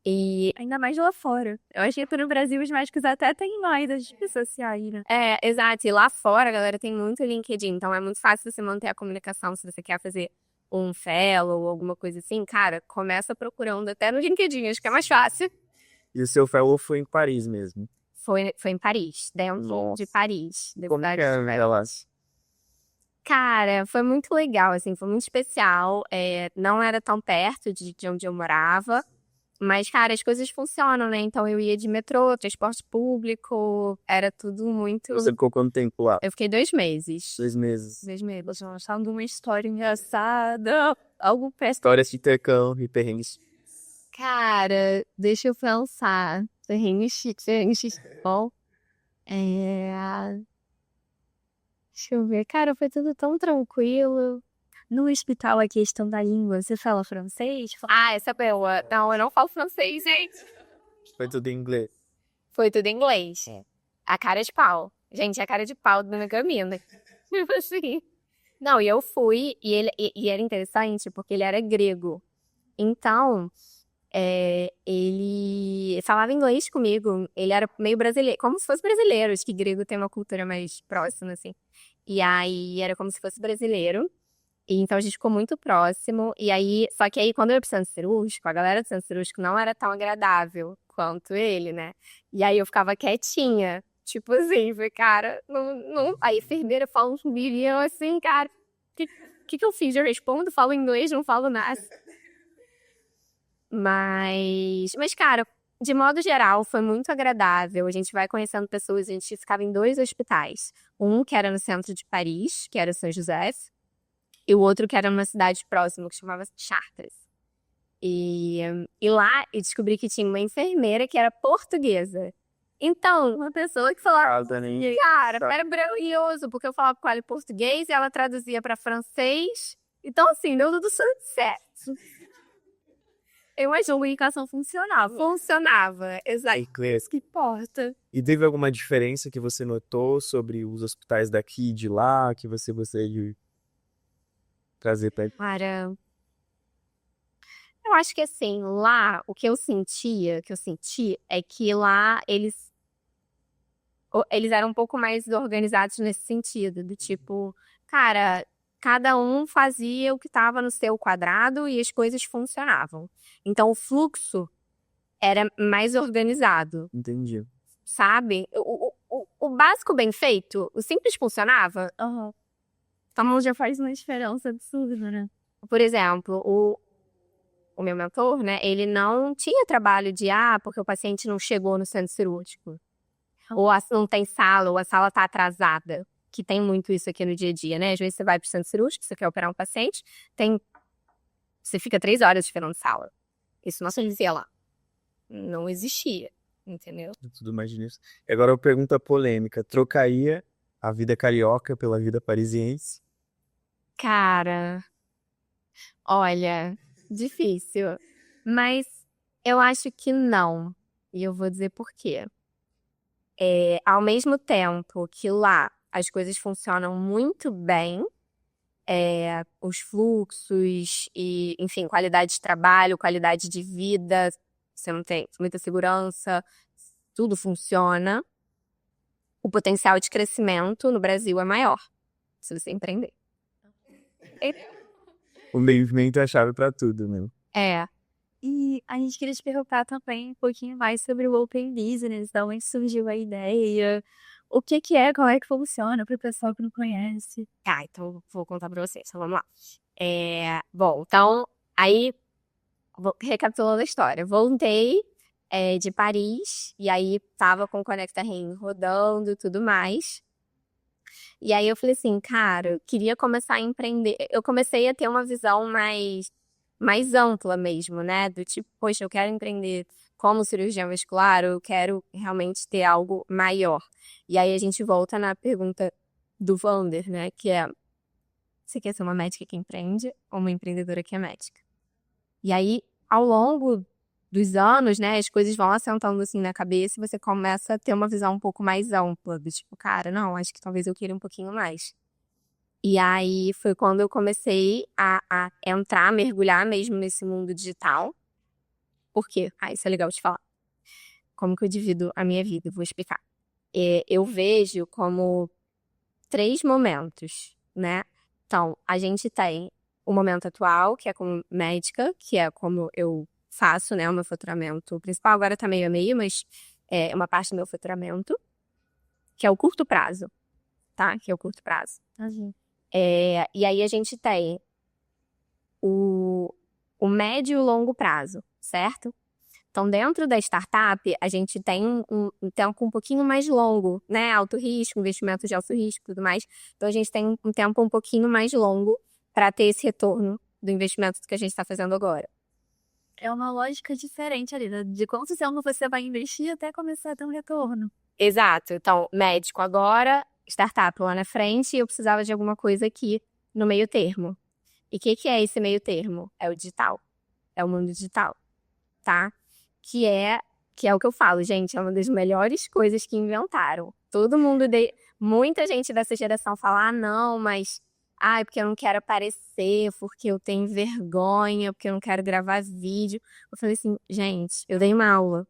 E Ainda mais lá fora. Eu acho que aqui no Brasil os médicos até têm mais as redes sociais, né? exato. E lá fora a galera tem muito LinkedIn, então é muito fácil você manter a comunicação se você quer fazer um fellow ou alguma coisa assim. Cara, começa procurando até no LinkedIn, acho que é mais fácil. E o seu fellow foi em Paris mesmo. Foi em Paris, dentro Nossa. de Paris. Como que é, né, elas? Cara, foi muito legal, assim, foi muito especial. Não era tão perto de onde eu morava, mas, cara, as coisas funcionam, né? Então eu ia de metrô, transporte público, era tudo muito. Você ficou quanto tempo lá? Eu fiquei 2 meses. 2 meses. 2 meses. Você não sabe de uma história engraçada, algo péssimo. Histórias de intercâmbio e perrengues. Cara, deixa eu pensar. Perrengue chique, bom. Deixa eu ver. Cara, foi tudo tão tranquilo. No hospital, a questão da língua, você fala francês? Essa é boa. Não, eu não falo francês, gente. Foi tudo em inglês. Foi tudo em inglês. A cara de pau. Gente, a cara de pau da minha caminha. Tipo assim. Não, e eu fui, e era interessante, porque ele era grego. Então, ele falava inglês comigo. Ele era meio brasileiro, como se fosse brasileiro. Acho que grego tem uma cultura mais próxima, assim. E aí, era como se fosse brasileiro. E então, a gente ficou muito próximo. E aí, só que aí, quando eu ia pro centro cirúrgico, a galera do centro cirúrgico não era tão agradável quanto ele, né? E aí, eu ficava quietinha. Tipo assim, falei, cara, não. Aí, a enfermeira fala comigo e eu assim, cara, o que eu fiz? Eu respondo, falo inglês, não falo nada. Mas, cara, de modo geral, foi muito agradável. A gente vai conhecendo pessoas, a gente ficava em 2 hospitais. Um que era no centro de Paris, que era São José, e o outro que era numa cidade próxima, que chamava Chartres. E lá eu descobri que tinha uma enfermeira que era portuguesa. Então, uma pessoa que falava. Cara, era maravilhoso, porque eu falava com ela em português e ela traduzia para francês. Então, assim, deu tudo certo. Eu acho que a comunicação funcionava. Funcionava, exato. Inglês. Que importa. E teve alguma diferença que você notou sobre os hospitais daqui e de lá, que você gostaria de trazer pra... Cara, eu acho que assim, lá, o que eu senti é que lá eles eram um pouco mais organizados nesse sentido, do tipo, cara, cada um fazia o que estava no seu quadrado e as coisas funcionavam. Então o fluxo era mais organizado, Entendi. sabe? O básico bem feito, o simples funcionava. Então já faz uma diferença absurda, né? Por exemplo, o meu mentor, né, ele não tinha trabalho de, porque o paciente não chegou no centro cirúrgico. Ou não tem sala, ou a sala tá atrasada. Que tem muito isso aqui no dia a dia, né? Às vezes você vai pro centro cirúrgico, você quer operar um paciente, você fica 3 horas esperando sala. Isso não existia lá. Não existia, entendeu? Tudo mais nisso. E agora uma pergunta polêmica. Trocaria a vida carioca pela vida parisiense? Cara, olha, difícil. Mas eu acho que não. E eu vou dizer por quê. Ao mesmo tempo que lá as coisas funcionam muito bem, os fluxos e, enfim, qualidade de trabalho, qualidade de vida, você não tem muita segurança, tudo funciona. O potencial de crescimento no Brasil é maior, se você empreender. O movimento é a chave pra tudo, né? E a gente queria te perguntar também um pouquinho mais sobre o Open Business, da onde surgiu a ideia, o que é, como é que funciona para o pessoal que não conhece. Então vou contar pra vocês, então vamos lá. Bom, então, aí, recapitulando a história, voltei de Paris, e aí tava com o Conecta Rim rodando e tudo mais. E aí eu falei assim, cara, eu queria começar a empreender. Eu comecei a ter uma visão mais ampla mesmo, né? Do tipo, poxa, eu quero empreender como cirurgião vascular, eu quero realmente ter algo maior. E aí a gente volta na pergunta do Vander, né? Que é, Você quer ser uma médica que empreende ou uma empreendedora que é médica? E aí, ao longo dos anos, né, as coisas vão assentando assim na cabeça e você começa a ter uma visão um pouco mais ampla, do tipo, cara, não, acho que talvez eu queira um pouquinho mais. E aí foi quando eu comecei a entrar, mergulhar mesmo nesse mundo digital. Por quê? Isso é legal de falar. Como que eu divido a minha vida? Vou explicar. Eu vejo como 3 momentos, né? Então, a gente tem o momento atual, que é como médica, que é como eu faço, né, o meu faturamento principal. Agora tá meio a meio, mas é uma parte do meu faturamento, que é o curto prazo, tá? Que é o curto prazo. E aí a gente tem o médio e o longo prazo, certo? Então, dentro da startup, a gente tem um tempo um pouquinho mais longo, né? Alto risco, investimento de alto risco e tudo mais. Então, a gente tem um tempo um pouquinho mais longo para ter esse retorno do investimento que a gente está fazendo agora. É uma lógica diferente ali, né? De quanto tempo você vai investir até começar a ter um retorno. Exato. Então, médico agora, startup lá na frente, e eu precisava de alguma coisa aqui no meio termo. E o que é esse meio termo? É o digital. É o mundo digital, tá? Que é o que eu falo, gente, é uma das melhores coisas que inventaram. Muita gente dessa geração fala, não, mas porque eu não quero aparecer, porque eu tenho vergonha, porque eu não quero gravar vídeo. Eu falei assim, gente, eu dei uma aula,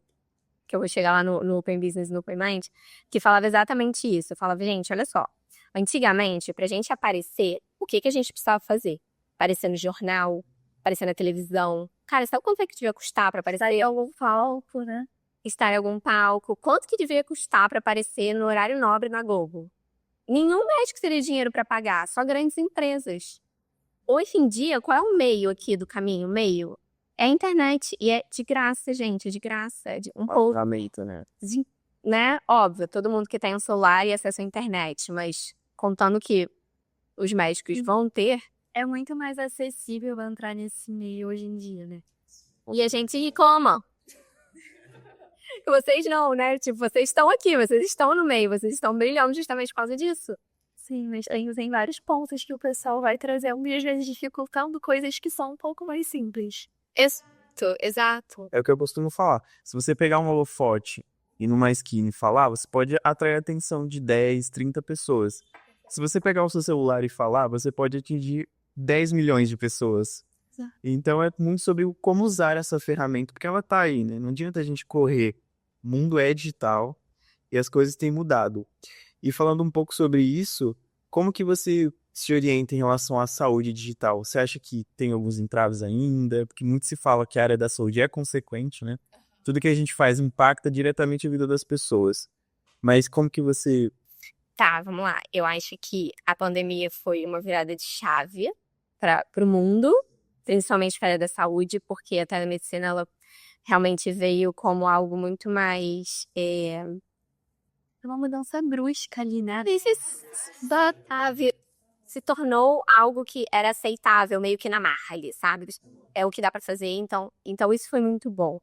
que eu vou chegar lá no Open Business, no Open Mind, que falava exatamente isso. Eu falava, gente, olha só, antigamente, pra gente aparecer, o que a gente precisava fazer? Aparecer no jornal, aparecer na televisão. Cara, sabe quanto é que devia custar pra aparecer? Estar em algum palco, né? Estar em algum palco. Quanto que devia custar pra aparecer no horário nobre na Globo? Nenhum médico teria dinheiro pra pagar, só grandes empresas. Hoje em dia, qual é o meio aqui do caminho? O meio é a internet. E é de graça, gente, é de graça. É de um pouco, Pagamento, né? né? Óbvio, todo mundo que tem um celular e acesso à internet, mas contando que os médicos vão ter, É muito mais acessível entrar nesse meio hoje em dia, né? e a gente reclama. Vocês não, né? Tipo, vocês estão aqui, vocês estão no meio, vocês estão brilhando justamente por causa disso. Sim, mas tem vários pontos que o pessoal vai trazendo e às vezes dificultando coisas que são um pouco mais simples. Exato. É o que eu costumo falar. Se você pegar um holofote e numa esquina e falar, você pode atrair a atenção de 10, 30 pessoas. Se você pegar o seu celular e falar, você pode atingir 10 milhões de pessoas. Exato. Então é muito sobre como usar essa ferramenta, porque ela tá aí, né? Não adianta a gente correr. O mundo é digital e as coisas têm mudado. E falando um pouco sobre isso, como que você se orienta em relação à saúde digital? Você acha que tem alguns entraves ainda? Porque muito se fala que a área da saúde é consequente, né? Tudo que a gente faz impacta diretamente a vida das pessoas. Mas como que você... Tá, vamos lá. Eu acho que a pandemia foi uma virada de chave para o mundo, principalmente para a área da saúde, porque a telemedicina ela realmente veio como algo muito mais Uma mudança brusca ali, né? se tornou algo que era aceitável, meio que na marra ali, sabe? É o que dá para fazer, então isso foi muito bom.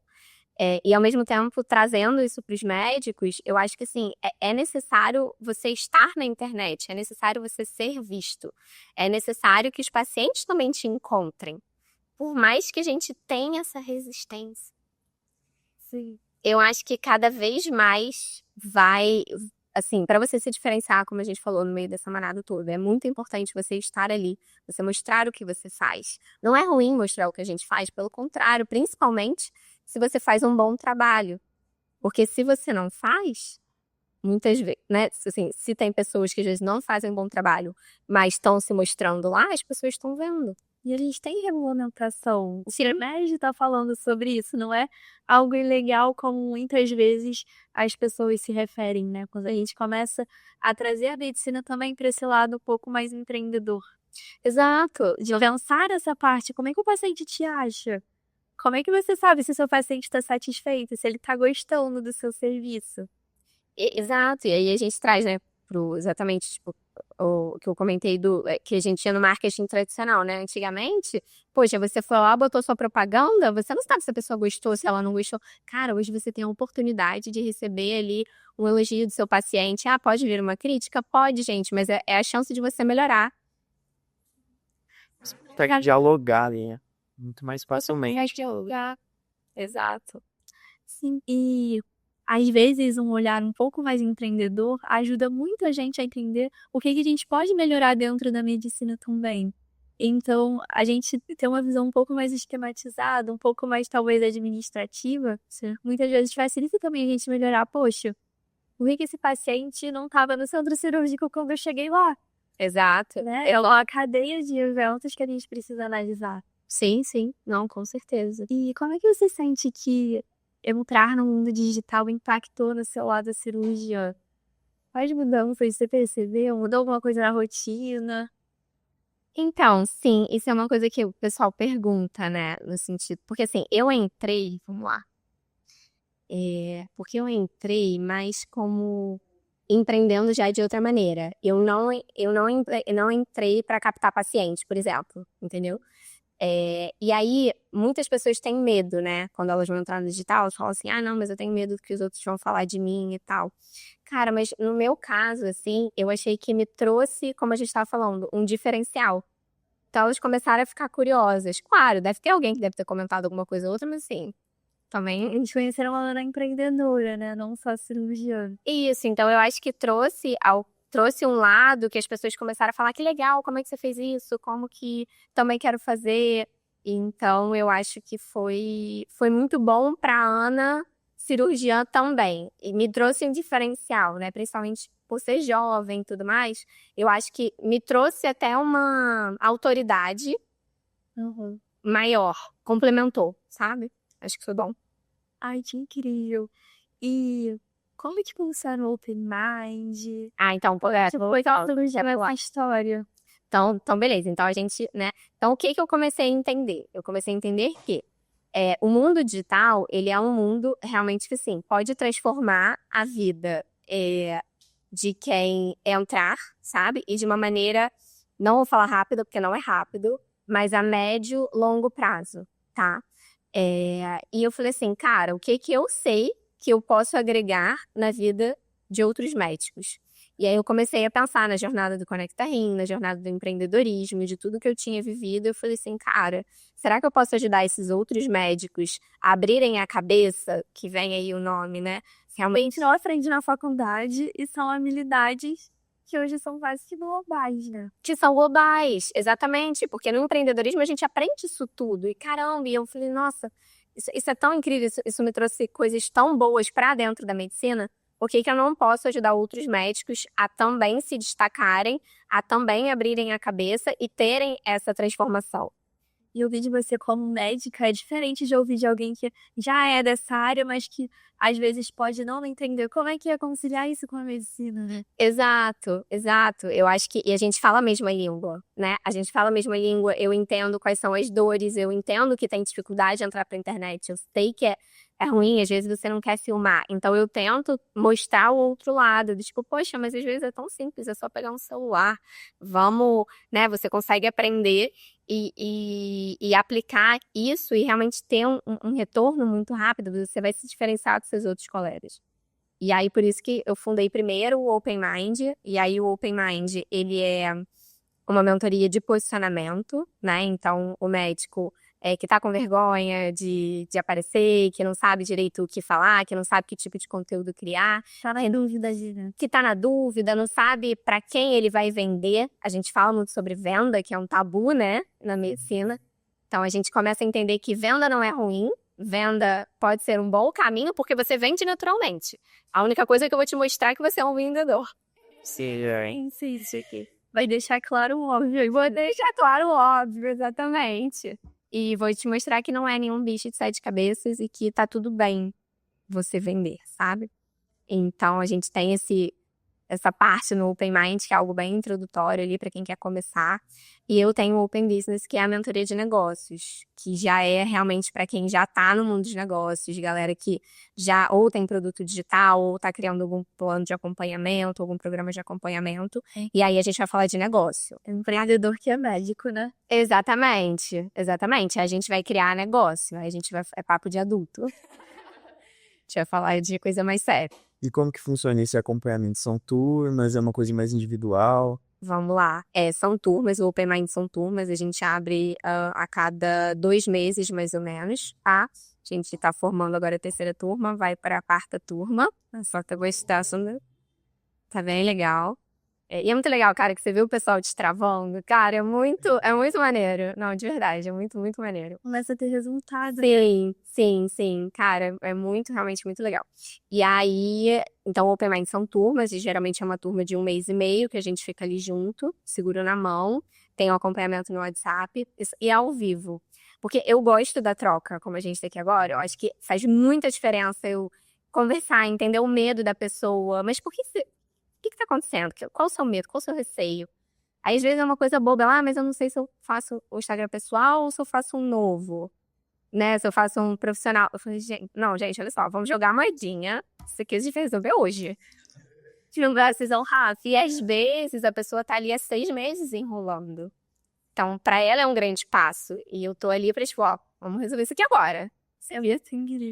E ao mesmo tempo, trazendo isso para os médicos, eu acho que assim, é necessário você estar na internet, é necessário você ser visto, é necessário que os pacientes também te encontrem. Por mais que a gente tenha essa resistência. Sim. Eu acho que cada vez mais vai, assim, para você se diferenciar, como a gente falou no meio dessa manada toda, é muito importante você estar ali, você mostrar o que você faz. Não é ruim mostrar o que a gente faz, pelo contrário, principalmente se você faz um bom trabalho. Porque se você não faz, muitas vezes, né, assim, se tem pessoas que às vezes não fazem um bom trabalho, mas estão se mostrando lá, as pessoas estão vendo. E a gente tem regulamentação. O CIRMED está falando sobre isso, não é algo ilegal como muitas vezes as pessoas se referem, né? Quando a gente começa a trazer a medicina também para esse lado um pouco mais empreendedor. Exato. De pensar essa parte, como é que o paciente te acha? Como é que você sabe se o seu paciente está satisfeito, se ele está gostando do seu serviço? Exato. E aí a gente traz, né, exatamente, tipo, o que eu comentei que a gente tinha no marketing tradicional, né? Antigamente, poxa, você foi lá, botou sua propaganda, você não sabe se a pessoa gostou, se ela não gostou. Cara, hoje você tem a oportunidade de receber ali um elogio do seu paciente. Pode vir uma crítica? Pode, gente, mas é a chance de você melhorar. consegue dialogar ali, né? Muito mais facilmente. Dialogar. Exato. Sim, e às vezes um olhar um pouco mais empreendedor ajuda muito a gente a entender o que a gente pode melhorar dentro da medicina também. Então, a gente ter uma visão um pouco mais esquematizada, um pouco mais talvez administrativa, muitas vezes facilita também a gente melhorar. Poxa, por que esse paciente não estava no centro cirúrgico quando eu cheguei lá? Exato. Né? É uma cadeia de eventos que a gente precisa analisar. Sim, sim. Não, com certeza. E como é que você sente que entrar no mundo digital impactou no seu lado da cirurgia? Quais mudanças você percebeu? Mudou alguma coisa na rotina? Então, sim, isso é uma coisa que o pessoal pergunta, né? No sentido. Porque assim, eu entrei, vamos lá. Porque eu entrei mais como empreendendo já de outra maneira. Eu não entrei para captar paciente, por exemplo, entendeu? E aí, muitas pessoas têm medo, né? Quando elas vão entrar no digital, elas falam assim, ah, não, mas eu tenho medo do que os outros vão falar de mim e tal. Cara, mas no meu caso, assim, eu achei que me trouxe, como a gente estava falando, um diferencial. Então, elas começaram a ficar curiosas. Claro, deve ter alguém que deve ter comentado alguma coisa ou outra, mas assim, também Eles conheceram uma Ana empreendedora, né? Não só cirurgiã. isso, então eu acho que trouxe um lado que as pessoas começaram a falar que legal, como é que você fez isso? Como que também quero fazer? Então eu acho que foi muito bom para Ana, cirurgiã também. E me trouxe um diferencial, né? Principalmente por ser jovem e tudo mais. Eu acho que me trouxe até uma autoridade maior, complementou, sabe? Acho que foi bom. Ai, que incrível. E como que funciona o Open Mind? Ah, então, Foi a cirurgia nessa história. Então, beleza. Então, a gente, né? Então, o que eu comecei a entender? Eu comecei a entender que o mundo digital, ele é um mundo realmente que, assim, pode transformar a vida de quem entrar, sabe? E de uma maneira, não vou falar rápido, porque não é rápido, mas a médio, longo prazo, tá? E eu falei assim, cara, o que eu sei que eu posso agregar na vida de outros médicos? E aí eu comecei a pensar na jornada do Conecta Rim, na jornada do empreendedorismo, de tudo que eu tinha vivido. Eu falei assim, cara, será que eu posso ajudar esses outros médicos a abrirem a cabeça, que vem aí o nome, né? Realmente não aprende na faculdade e são habilidades que hoje são quase que globais, né? Que são globais, exatamente. Porque no empreendedorismo a gente aprende isso tudo. E caramba, e eu falei, nossa, isso é tão incrível, isso me trouxe coisas tão boas para dentro da medicina. Por que eu não posso ajudar outros médicos a também se destacarem, a também abrirem a cabeça e terem essa transformação? E ouvir de você como médica é diferente de ouvir de alguém que já é dessa área, mas que às vezes pode não entender como é que é conciliar isso com a medicina, né? Exato, exato. Eu acho que. E a gente fala a mesma língua, né? A gente fala a mesma língua, eu entendo quais são as dores, eu entendo que tem dificuldade de entrar pra internet, eu sei que é ruim, às vezes você não quer filmar. Então eu tento mostrar o outro lado, tipo, poxa, mas às vezes é tão simples, é só pegar um celular. Vamos, né? Você consegue aprender e aplicar isso e realmente ter um retorno muito rápido, você vai se diferenciar dos seus outros colegas. E aí, por isso que eu fundei primeiro o Open Mind, e aí o Open Mind, ele é uma mentoria de posicionamento, né? Então, o médico que tá com vergonha de aparecer, que não sabe direito o que falar, que não sabe que tipo de conteúdo criar. Tá na dúvida, né? Que tá na dúvida, não sabe para quem ele vai vender. A gente fala muito sobre venda, que é um tabu, né, na medicina. Então, a gente começa a entender que venda não é ruim. Venda pode ser um bom caminho, porque você vende naturalmente. A única coisa que eu vou te mostrar é que você é um vendedor. Sim, Isso aqui. Vai deixar claro o óbvio. Vou deixar claro o óbvio, exatamente. E vou te mostrar que não é nenhum bicho de 7 cabeças e que tá tudo bem você vender, sabe? Então, a gente tem essa parte no Open Mind, que é algo bem introdutório ali para quem quer começar. E eu tenho o Open Business, que é a mentoria de negócios, que já é realmente para quem já está no mundo dos negócios, galera que já ou tem produto digital, ou está criando algum plano de acompanhamento, algum programa de acompanhamento. E aí a gente vai falar de negócio. É um empreendedor que é médico, né? Exatamente, exatamente. A gente vai criar negócio, aí a gente vai... É papo de adulto. A gente vai falar de coisa mais séria. E como que funciona esse acompanhamento? São turmas? É uma coisa mais individual? Vamos lá. São turmas, o Open Mind são turmas, a gente abre a cada 2 meses, mais ou menos, tá? A gente tá formando agora a 3ª turma, vai para a 4ª turma. Só tá gostando. Tá bem legal. E é muito legal, cara, que você vê o pessoal destravando. Cara, é muito maneiro. Não, de verdade, é muito, muito maneiro. Começa a ter resultado. Sim. Cara, é muito, realmente muito legal. E aí, então o Open Mind são turmas, e geralmente é uma turma de 1 mês e meio, que a gente fica ali junto, segura na mão, tem um acompanhamento no WhatsApp, e é ao vivo. Porque eu gosto da troca, como a gente tá aqui agora, eu acho que faz muita diferença eu conversar, entender o medo da pessoa, mas por que o que tá acontecendo? Qual o seu medo? Qual o seu receio? Aí, às vezes, é uma coisa boba. Mas eu não sei se eu faço o Instagram pessoal ou se eu faço um novo, né? Se eu faço um profissional. Eu falei, gente, olha só, vamos jogar a moedinha. Isso aqui a gente vai resolver hoje. Não vai precisar rápido. E, às vezes, a pessoa tá ali há 6 meses enrolando. Então, pra ela é um grande passo. E eu tô ali pra, tipo, ó, vamos resolver isso aqui agora.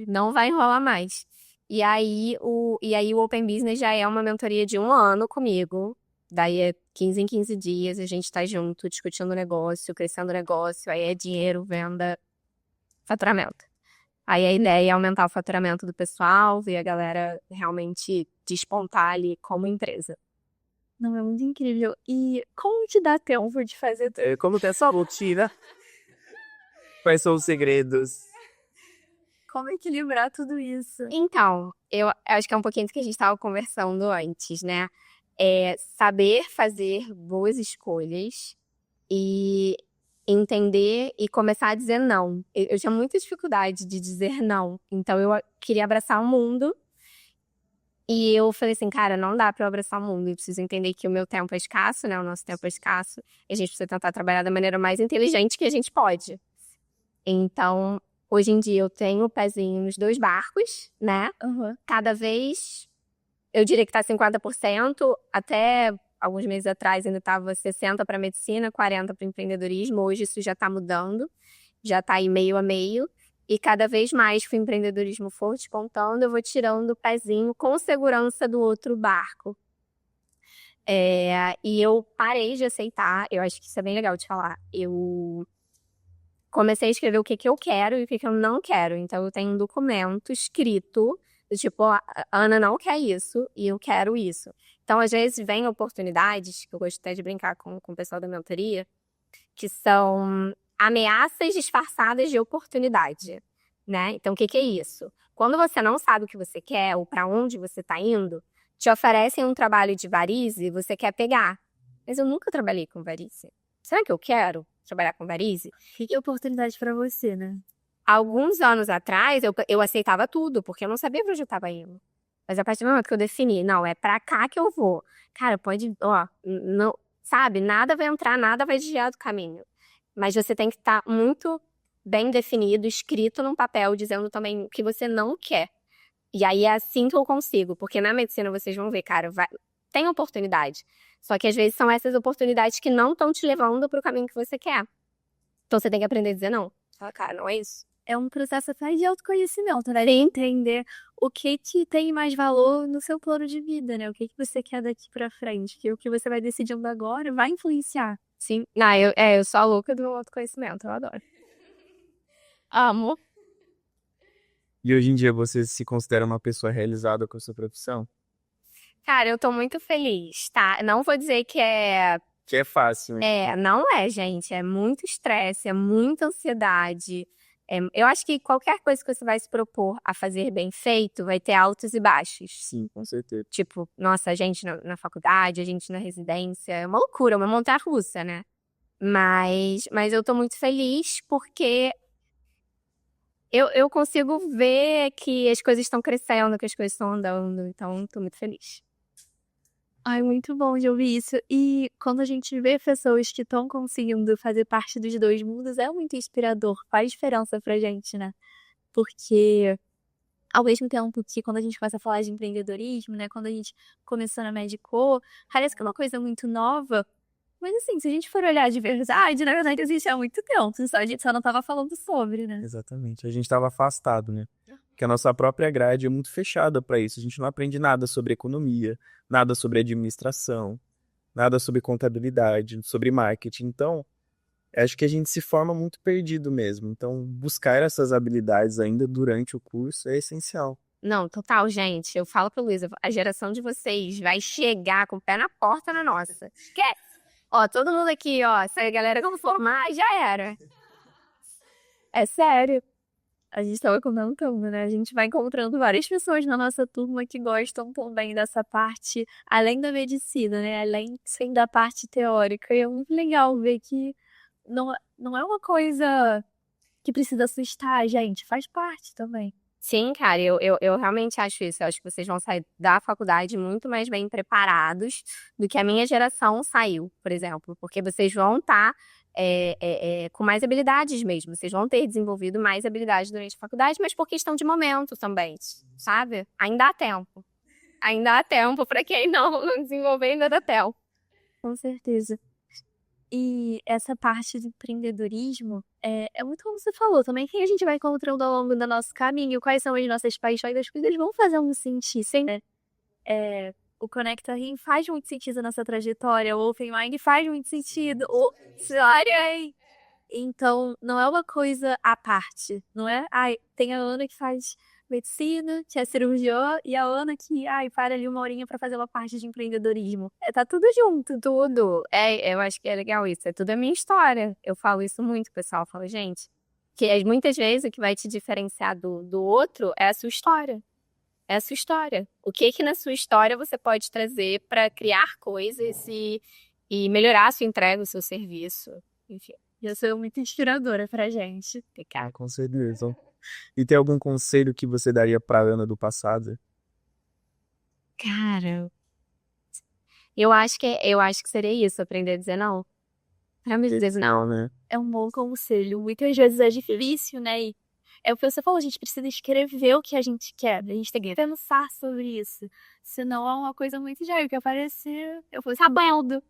Não vai enrolar mais. E aí o Open Business já é uma mentoria de 1 ano comigo. Daí é 15 em 15 dias, a gente tá junto, discutindo o negócio, crescendo o negócio. Aí é dinheiro, venda, faturamento. Aí a ideia é aumentar o faturamento do pessoal e a galera realmente despontar ali como empresa. Não, é muito incrível. E como te dá tempo de fazer tudo? Como tem essa rotina? Quais são os segredos? Como equilibrar tudo isso? Então, eu acho que é um pouquinho do que a gente estava conversando antes, né? Saber fazer boas escolhas e entender e começar a dizer não. Eu tinha muita dificuldade de dizer não, então eu queria abraçar o mundo. E eu falei assim, cara, não dá pra eu abraçar o mundo. Eu preciso entender que o meu tempo é escasso, né? O nosso tempo é escasso. E a gente precisa tentar trabalhar da maneira mais inteligente que a gente pode. Então, hoje em dia eu tenho o pezinho nos 2 barcos, né? Uhum. Cada vez, eu diria que tá 50%. Até alguns meses atrás ainda tava 60% para medicina, 40% para empreendedorismo. Hoje isso já tá mudando. Já tá aí meio a meio. E cada vez mais que o empreendedorismo for despontando, eu vou tirando o pezinho com segurança do outro barco. E eu parei de aceitar, eu acho que isso é bem legal de falar. Eu comecei a escrever o que eu quero e o que eu não quero. Então, eu tenho um documento escrito, do tipo, ó, a Ana não quer isso e eu quero isso. Então, às vezes, vem oportunidades, que eu gosto até de brincar com o pessoal da mentoria, que são ameaças disfarçadas de oportunidade, né? Então, o que é isso? Quando você não sabe o que você quer ou para onde você está indo, te oferecem um trabalho de varize e você quer pegar. Mas eu nunca trabalhei com varize. Será que eu quero trabalhar com varize? Que oportunidade pra você, né? Alguns anos atrás, eu aceitava tudo, porque eu não sabia pra onde eu tava indo. Mas a partir do momento que eu defini, não, é pra cá que eu vou. Cara, pode, ó, não, sabe? Nada vai entrar, nada vai desviar do caminho. Mas você tem que estar muito bem definido, escrito num papel, dizendo também o que você não quer. E aí é assim que eu consigo, porque na medicina vocês vão ver, cara, tem oportunidade. Só que às vezes são essas oportunidades que não estão te levando pro caminho que você quer. Então você tem que aprender a dizer não. Fala, cara, não é isso. É um processo até de autoconhecimento, né? De entender o que te tem mais valor no seu plano de vida, né? O que você quer daqui pra frente. Que o que você vai decidindo agora vai influenciar. Sim. Não, eu sou a louca do autoconhecimento, eu adoro. Amo. E hoje em dia você se considera uma pessoa realizada com a sua profissão? Cara, eu tô muito feliz, tá? Não vou dizer que é... Que é fácil, né? Não é, gente. É muito estresse, é muita ansiedade. Eu acho que qualquer coisa que você vai se propor a fazer bem feito vai ter altos e baixos. Sim, com certeza. Tipo, nossa, a gente na faculdade, a gente na residência. É uma loucura, uma montanha-russa, né? Mas eu tô muito feliz porque eu consigo ver que as coisas estão crescendo, que as coisas estão andando. Então, tô muito feliz. Ai, muito bom de ouvir isso. E quando a gente vê pessoas que estão conseguindo fazer parte dos 2 mundos, é muito inspirador, faz diferença pra gente, né? Porque, ao mesmo tempo que quando a gente começa a falar de empreendedorismo, né? Quando a gente começou na Medico, parece que é uma coisa muito nova. Mas assim, se a gente for olhar de verdade, na verdade existe há muito tempo, só a gente só não tava falando sobre, né? Exatamente. A gente estava afastado, né? Porque a nossa própria grade é muito fechada para isso. A gente não aprende nada sobre economia, nada sobre administração. nada sobre contabilidade, sobre marketing. Então, acho que a gente se forma muito perdido mesmo. Então, buscar essas habilidades ainda durante o curso é essencial. Não, total, gente. Eu falo pra Luísa, a geração de vocês vai chegar com o pé na porta na nossa. Esquece! Ó, todo mundo aqui, ó, se a galera não formar, já era. É sério. A gente estava comentando, né? A gente vai encontrando várias pessoas na nossa turma que gostam também dessa parte, além da medicina, né? Além, sim, da parte teórica. E é muito legal ver que não é uma coisa que precisa assustar a gente, faz parte também. Sim, cara, eu realmente acho isso. Eu acho que vocês vão sair da faculdade muito mais bem preparados do que a minha geração saiu, por exemplo. Porque vocês vão estar com mais habilidades mesmo. Vocês vão ter desenvolvido mais habilidades durante a faculdade, mas por questão de momento também, sabe? Ainda há tempo. Ainda há tempo. Para quem não desenvolver, ainda dá tempo. Com certeza. E essa parte do empreendedorismo é muito como você falou também, quem a gente vai encontrando ao longo do nosso caminho, quais são as nossas paixões, as coisas vão fazendo sentido, sim, né? O Conecta Rim faz muito sentido nessa trajetória, o Open Mind faz muito sentido, então não é uma coisa à parte, não é? Ai, tem a Ana que faz medicina, que é cirurgiã, e a Ana que, para ali uma horinha pra fazer uma parte de empreendedorismo. Tá tudo junto. Tudo. Eu acho que é legal isso. É tudo a minha história. Eu falo isso muito, pessoal. Eu falo, gente, que muitas vezes o que vai te diferenciar do outro é a sua história. É a sua história. O que na sua história você pode trazer pra criar coisas e melhorar a sua entrega, o seu serviço. Enfim. Isso é muito inspiradora pra gente. Com certeza. E tem algum conselho que você daria pra Ana do passado? Cara, eu acho que seria isso, aprender a dizer não. Pra me dizer não, né? É um bom conselho. Muitas vezes é difícil, né? E é o que você falou, a gente precisa escrever o que a gente quer. A gente tem que pensar sobre isso. Senão é uma coisa muito já que aparecer. Eu fui sabendo.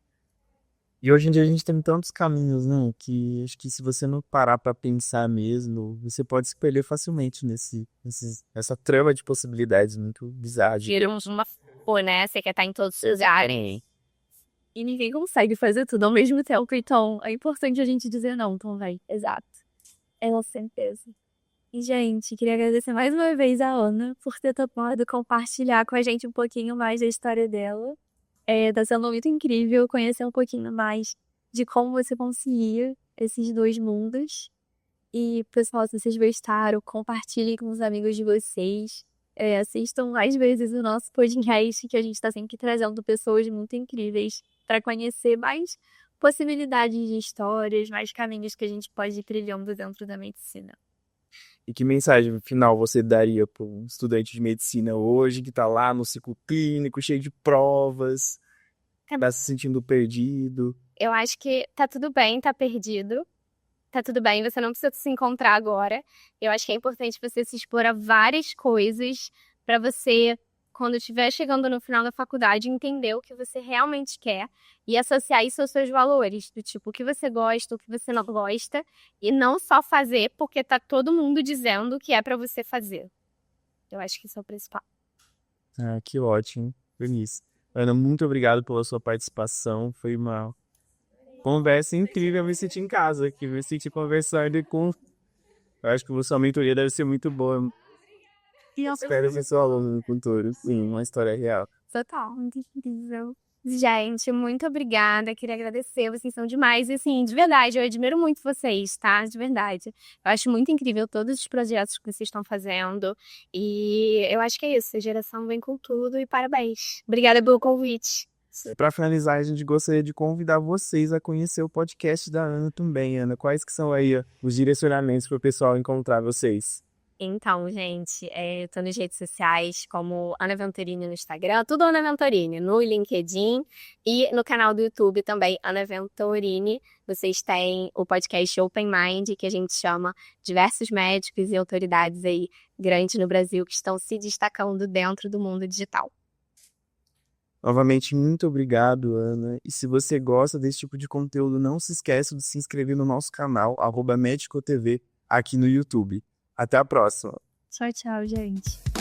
E hoje em dia a gente tem tantos caminhos, né? Que acho que se você não parar pra pensar mesmo, você pode se perder facilmente nessa trama de possibilidades muito bizarras. Viramos uma né? Você quer estar em todos os lugares. E ninguém consegue fazer tudo ao mesmo tempo. Então, é importante a gente dizer não também. Exato. É uma certeza. E, gente, queria agradecer mais uma vez a Ana por ter topado compartilhar com a gente um pouquinho mais da história dela. Tá sendo muito incrível conhecer um pouquinho mais de como você concilia esses dois mundos. E, pessoal, se vocês gostaram, compartilhem com os amigos de vocês. Assistam mais vezes o nosso podcast, que a gente está sempre trazendo pessoas muito incríveis para conhecer mais possibilidades de histórias, mais caminhos que a gente pode ir trilhando dentro da medicina. E que mensagem final você daria para um estudante de medicina hoje que está lá no ciclo clínico, cheio de provas, está se sentindo perdido? Eu acho que tá tudo bem, tá perdido. Tá tudo bem, você não precisa se encontrar agora. Eu acho que é importante você se expor a várias coisas para você, quando estiver chegando no final da faculdade, entender o que você realmente quer e associar isso aos seus valores, do tipo, o que você gosta, o que você não gosta, e não só fazer porque tá todo mundo dizendo que é para você fazer. Eu acho que isso é o principal. Ah, que ótimo, Eunice. Ana, muito obrigado pela sua participação, foi uma conversa incrível, eu me senti em casa aqui, me senti conversando com... Eu acho que a sua mentoria deve ser muito boa. E eu espero ser seu aluno no futuro. Sim, uma história real. Total, muito incrível. Gente, muito obrigada. Queria agradecer, vocês são demais. E assim, de verdade, eu admiro muito vocês, tá? De verdade. Eu acho muito incrível todos os projetos que vocês estão fazendo. E eu acho que é isso. A geração vem com tudo e parabéns. Obrigada pelo convite. Para finalizar, a gente gostaria de convidar vocês a conhecer o podcast da Ana também. Ana, quais que são aí os direcionamentos para o pessoal encontrar vocês? Então, gente, eu tô nas redes sociais como Ana Venturini no Instagram, tudo Ana Venturini, no LinkedIn e no canal do YouTube também, Ana Venturini. Vocês têm o podcast Open Mind, que a gente chama diversos médicos e autoridades aí grandes no Brasil que estão se destacando dentro do mundo digital. Novamente, muito obrigado, Ana. E se você gosta desse tipo de conteúdo, não se esqueça de se inscrever no nosso canal, @medicotv, aqui no YouTube. Até a próxima. Tchau, tchau, gente.